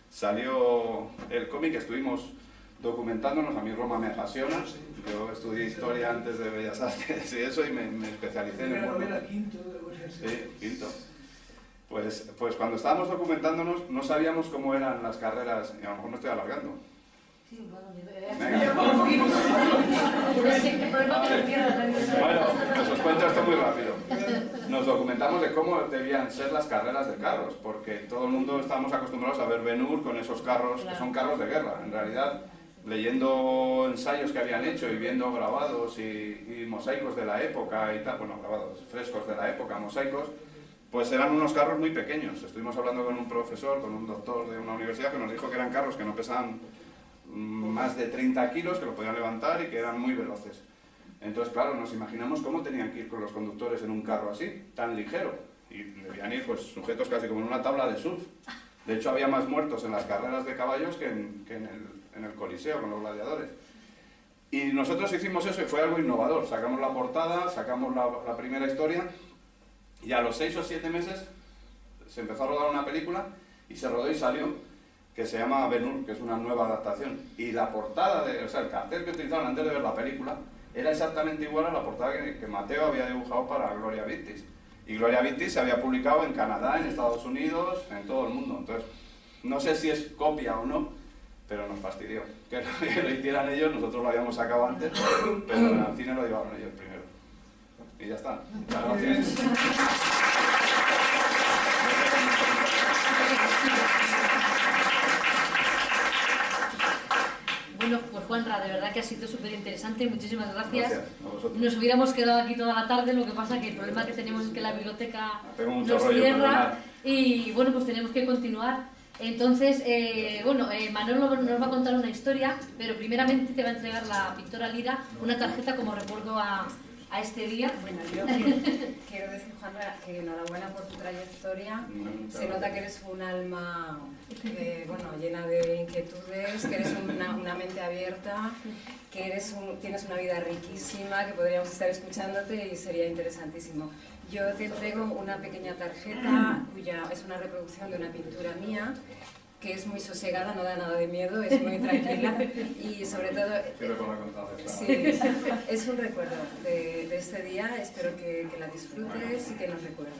salió el cómic, estuvimos documentándonos, a mí Roma me apasiona, yo estudié historia antes de Bellas Artes y eso, y me especialicé en el mundo. Sí, quinto. Pues cuando estábamos documentándonos no sabíamos cómo eran las carreras, y a lo mejor me estoy alargando. Sí, bueno, pues os cuento esto muy rápido. Nos documentamos de cómo debían ser las carreras de carros, porque todo el mundo estábamos acostumbrados a ver Ben-Hur con esos carros, que son carros de guerra. En realidad, leyendo ensayos que habían hecho y viendo grabados y mosaicos de la época y tal, bueno, grabados, frescos de la época, mosaicos, pues eran unos carros muy pequeños. Estuvimos hablando con un profesor, con un doctor de una universidad, que nos dijo que eran carros que no pesaban más de 30 kilos, que lo podían levantar y que eran muy veloces. Entonces, claro, nos imaginamos cómo tenían que ir con los conductores en un carro así, tan ligero. Y debían ir pues, sujetos casi como en una tabla de surf. De hecho, había más muertos en las carreras de caballos que en el Coliseo, con los gladiadores. Y nosotros hicimos eso y fue algo innovador. Sacamos la portada, sacamos la primera historia, y a los 6 o 7 meses se empezó a rodar una película y se rodó y salió, que se llama Ben-Hur, que es una nueva adaptación. Y la portada, o sea, el cartel que utilizaron antes de ver la película, era exactamente igual a la portada que Mateo había dibujado para Gloria Victis. Y Gloria Victis se había publicado en Canadá, en Estados Unidos, en todo el mundo. Entonces, no sé si es copia o no, pero nos fastidió. Que lo hicieran ellos, nosotros lo habíamos sacado antes, pero al cine lo llevaron ellos primero. Y ya está. Muchas gracias. Bueno, pues Juanra, de verdad que ha sido súper interesante, muchísimas gracias. Gracias a vosotros. Nos hubiéramos quedado aquí toda la tarde, lo que pasa que el problema que tenemos es que la biblioteca Tengo mucho nos rollo, cierra perdonad. y bueno, pues tenemos que continuar. Entonces, Manolo nos va a contar una historia, pero primeramente te va a entregar la pintora Lira una tarjeta como recuerdo a este día. Bueno, yo quiero decir, Juanra, que enhorabuena por tu trayectoria. Se nota que eres un alma llena de inquietudes, que eres una mente abierta, que tienes una vida riquísima, que podríamos estar escuchándote y sería interesantísimo. Yo te entrego una pequeña tarjeta cuya es una reproducción de una pintura mía, que es muy sosegada, no da nada de miedo, es muy tranquila y sobre todo sí, es un recuerdo de este día. Espero que la disfrutes y que nos recuerdes.